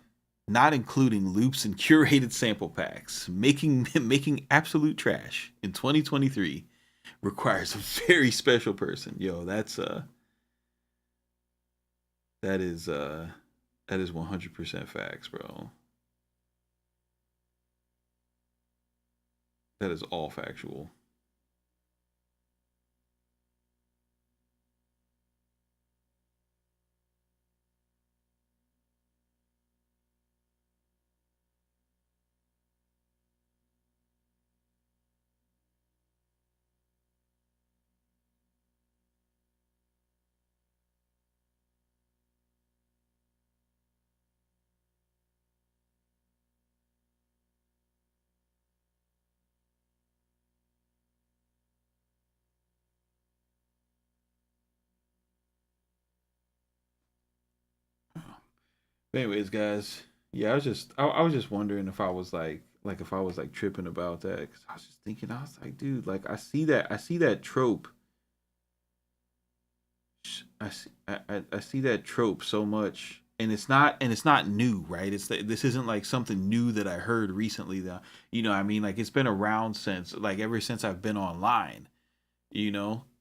not including loops and curated sample packs. Making absolute trash in 2023 requires a very special person. Yo, that is 100% facts, bro. That is all factual. But anyways, guys, yeah, I was just wondering if I was like if I was like tripping about that because I was just thinking I was like, dude, like I see that trope. I see that trope so much, and it's not new, right? This isn't like something new that I heard recently. That what I mean, like it's been around since like ever since I've been online.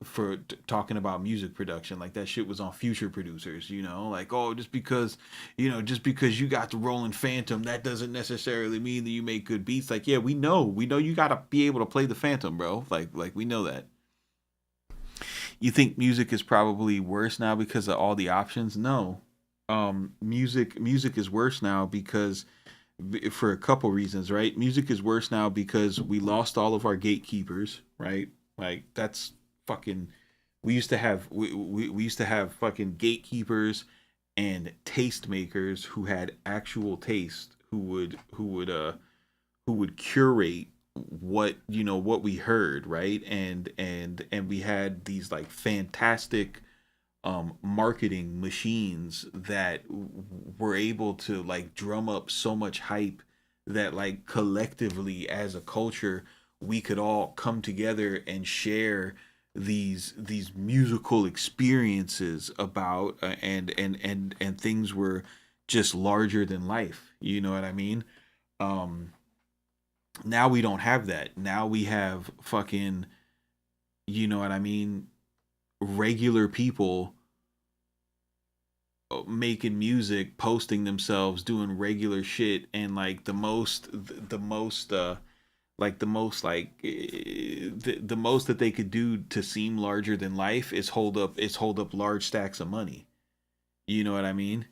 For talking about music production. Like that shit was on Future Producers, like, oh, just because you got the Rolling Phantom, that doesn't necessarily mean that you make good beats. Like, yeah, we know you got to be able to play the Phantom, bro. Like we know that. You think music is probably worse now because of all the options? No. Music is worse now because for a couple reasons, right? Music is worse now because we lost all of our gatekeepers, right? Like that's fucking. We used to have fucking gatekeepers, and tastemakers who had actual taste, who would curate what, what we heard, right? And we had these like fantastic marketing machines that were able to like drum up so much hype that like collectively as a culture we could all come together and share these musical experiences about and things were just larger than life, you know what I mean? um Now we don't have that. Now we have fucking, you know what I mean, regular people making music, posting themselves, doing regular shit, and like the most like the most like the most that they could do to seem larger than life is hold up large stacks of money. You know what I mean?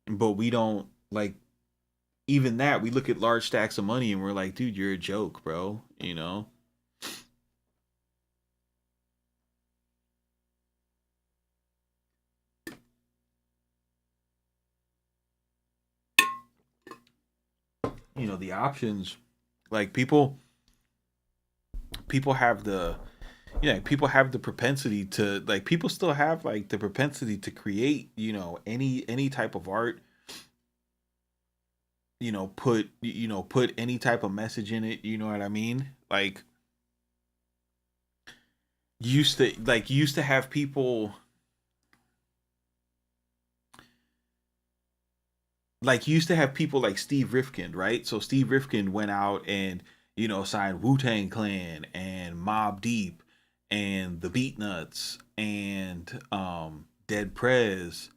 But we don't like even that. We look at large stacks of money and we're like, dude, you're a joke, bro. You know? You know, the options, like people have the, yeah, people have the propensity to, like, people still have like the propensity to create, any type of art, put any type of message in it, you know what I mean? Like, used to have people, like Steve Rifkin, right? So Steve Rifkin went out and, signed Wu Tang Clan and Mob Deep and the Beatnuts and Dead Prez,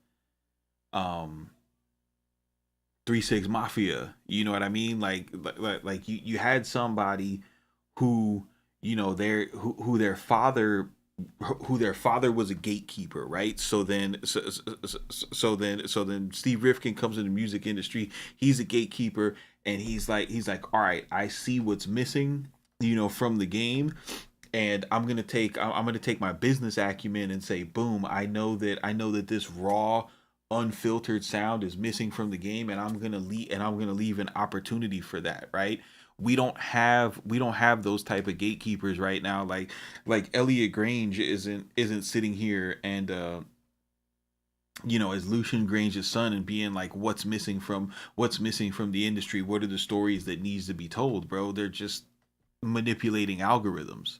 um 3 6 Mafia. You know what I mean? Like you had somebody who, who their father was a gatekeeper, right? So then Steve Rifkin comes in the music industry. He's a gatekeeper, and he's like, all right, I see what's missing, from the game, and I'm gonna take my business acumen and say, boom, I know that this raw, unfiltered sound is missing from the game, and I'm gonna leave an opportunity for that, right? We don't have those type of gatekeepers right now. Like Elliot Grange isn't sitting here and as Lucian Grange's son and being like, what's missing from the industry, what are the stories that needs to be told, bro? They're just manipulating algorithms.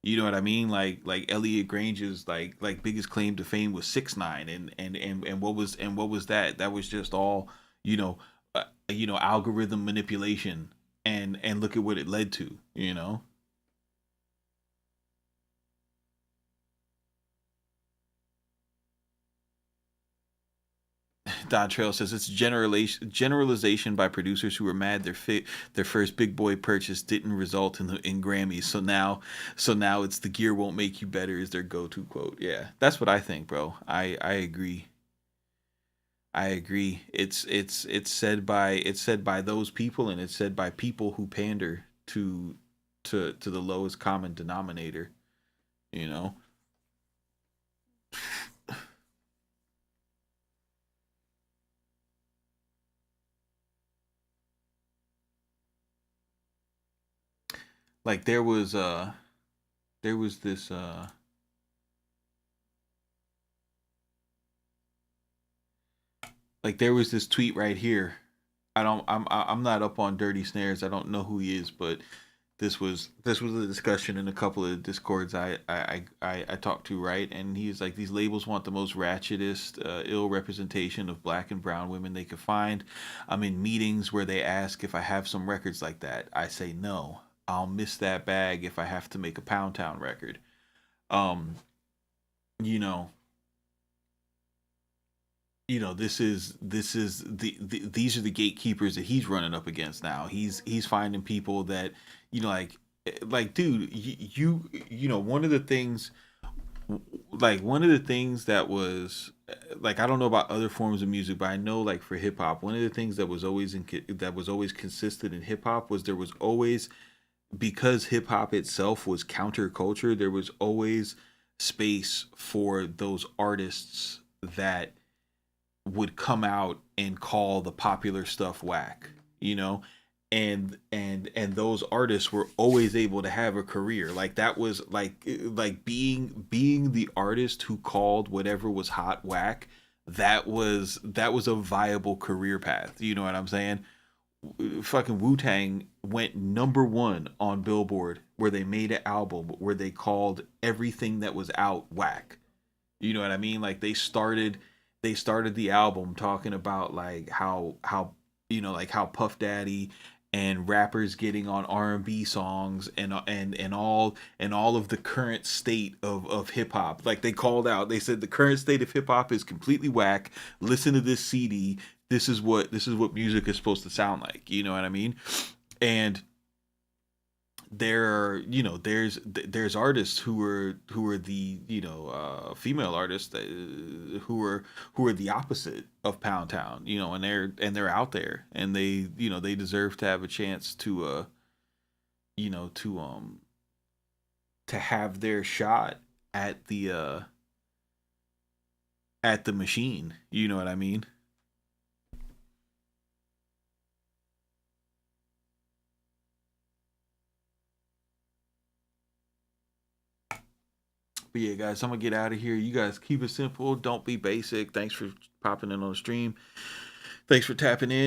You know what I mean? Like Elliot Grange's like biggest claim to fame was 6ix9ine, and what was that? That was just all, algorithm manipulation, and look at what it led to. Don Trail says it's generalization by producers who were mad their first big boy purchase didn't result in Grammys. So now it's the gear won't make you better is their go to quote. Yeah, that's what I think, bro. I agree. I agree. It's said by those people, and it's said by people who pander to the lowest common denominator. You know. Like there was this like there was this tweet right here. I'm not up on Dirty Snares. I don't know who he is, but this was a discussion in a couple of discords I talked to, right? And he's like, these labels want the most ratchetest, ill representation of black and brown women they could find. I'm in meetings where they ask if I have some records like that. I say no. I'll miss that bag if I have to make a Pound Town record. Um, you know, these are the gatekeepers that he's running up against now. He's finding people that, like, dude, one of the things, one of the things that was, like, I don't know about other forms of music, but I know, like, for hip hop, one of the things that was always consistent in hip hop was there was always, because hip hop itself was counterculture, there was always space for those artists that would come out and call the popular stuff whack, you know, and those artists were always able to have a career. Like that was like being the artist who called whatever was hot whack. That was a viable career path. You know what I'm saying? Fucking Wu-Tang went #1 on Billboard, where they made an album where they called everything that was out whack. You know what I mean? Like they started the album talking about like how like how Puff Daddy and rappers getting on R&B songs and all of the current state of hip hop. Like they called out, they said the current state of hip hop is completely whack. Listen to this CD. This is what music is supposed to sound like. You know what I mean? And there's artists who are the female artists that, who are the opposite of Pound Town, and they're out there, and they deserve to have a chance to to have their shot at the machine. You know what I mean? But yeah, guys, I'm gonna get out of here. You guys keep it simple. Don't be basic. Thanks for popping in on the stream. Thanks for tapping in.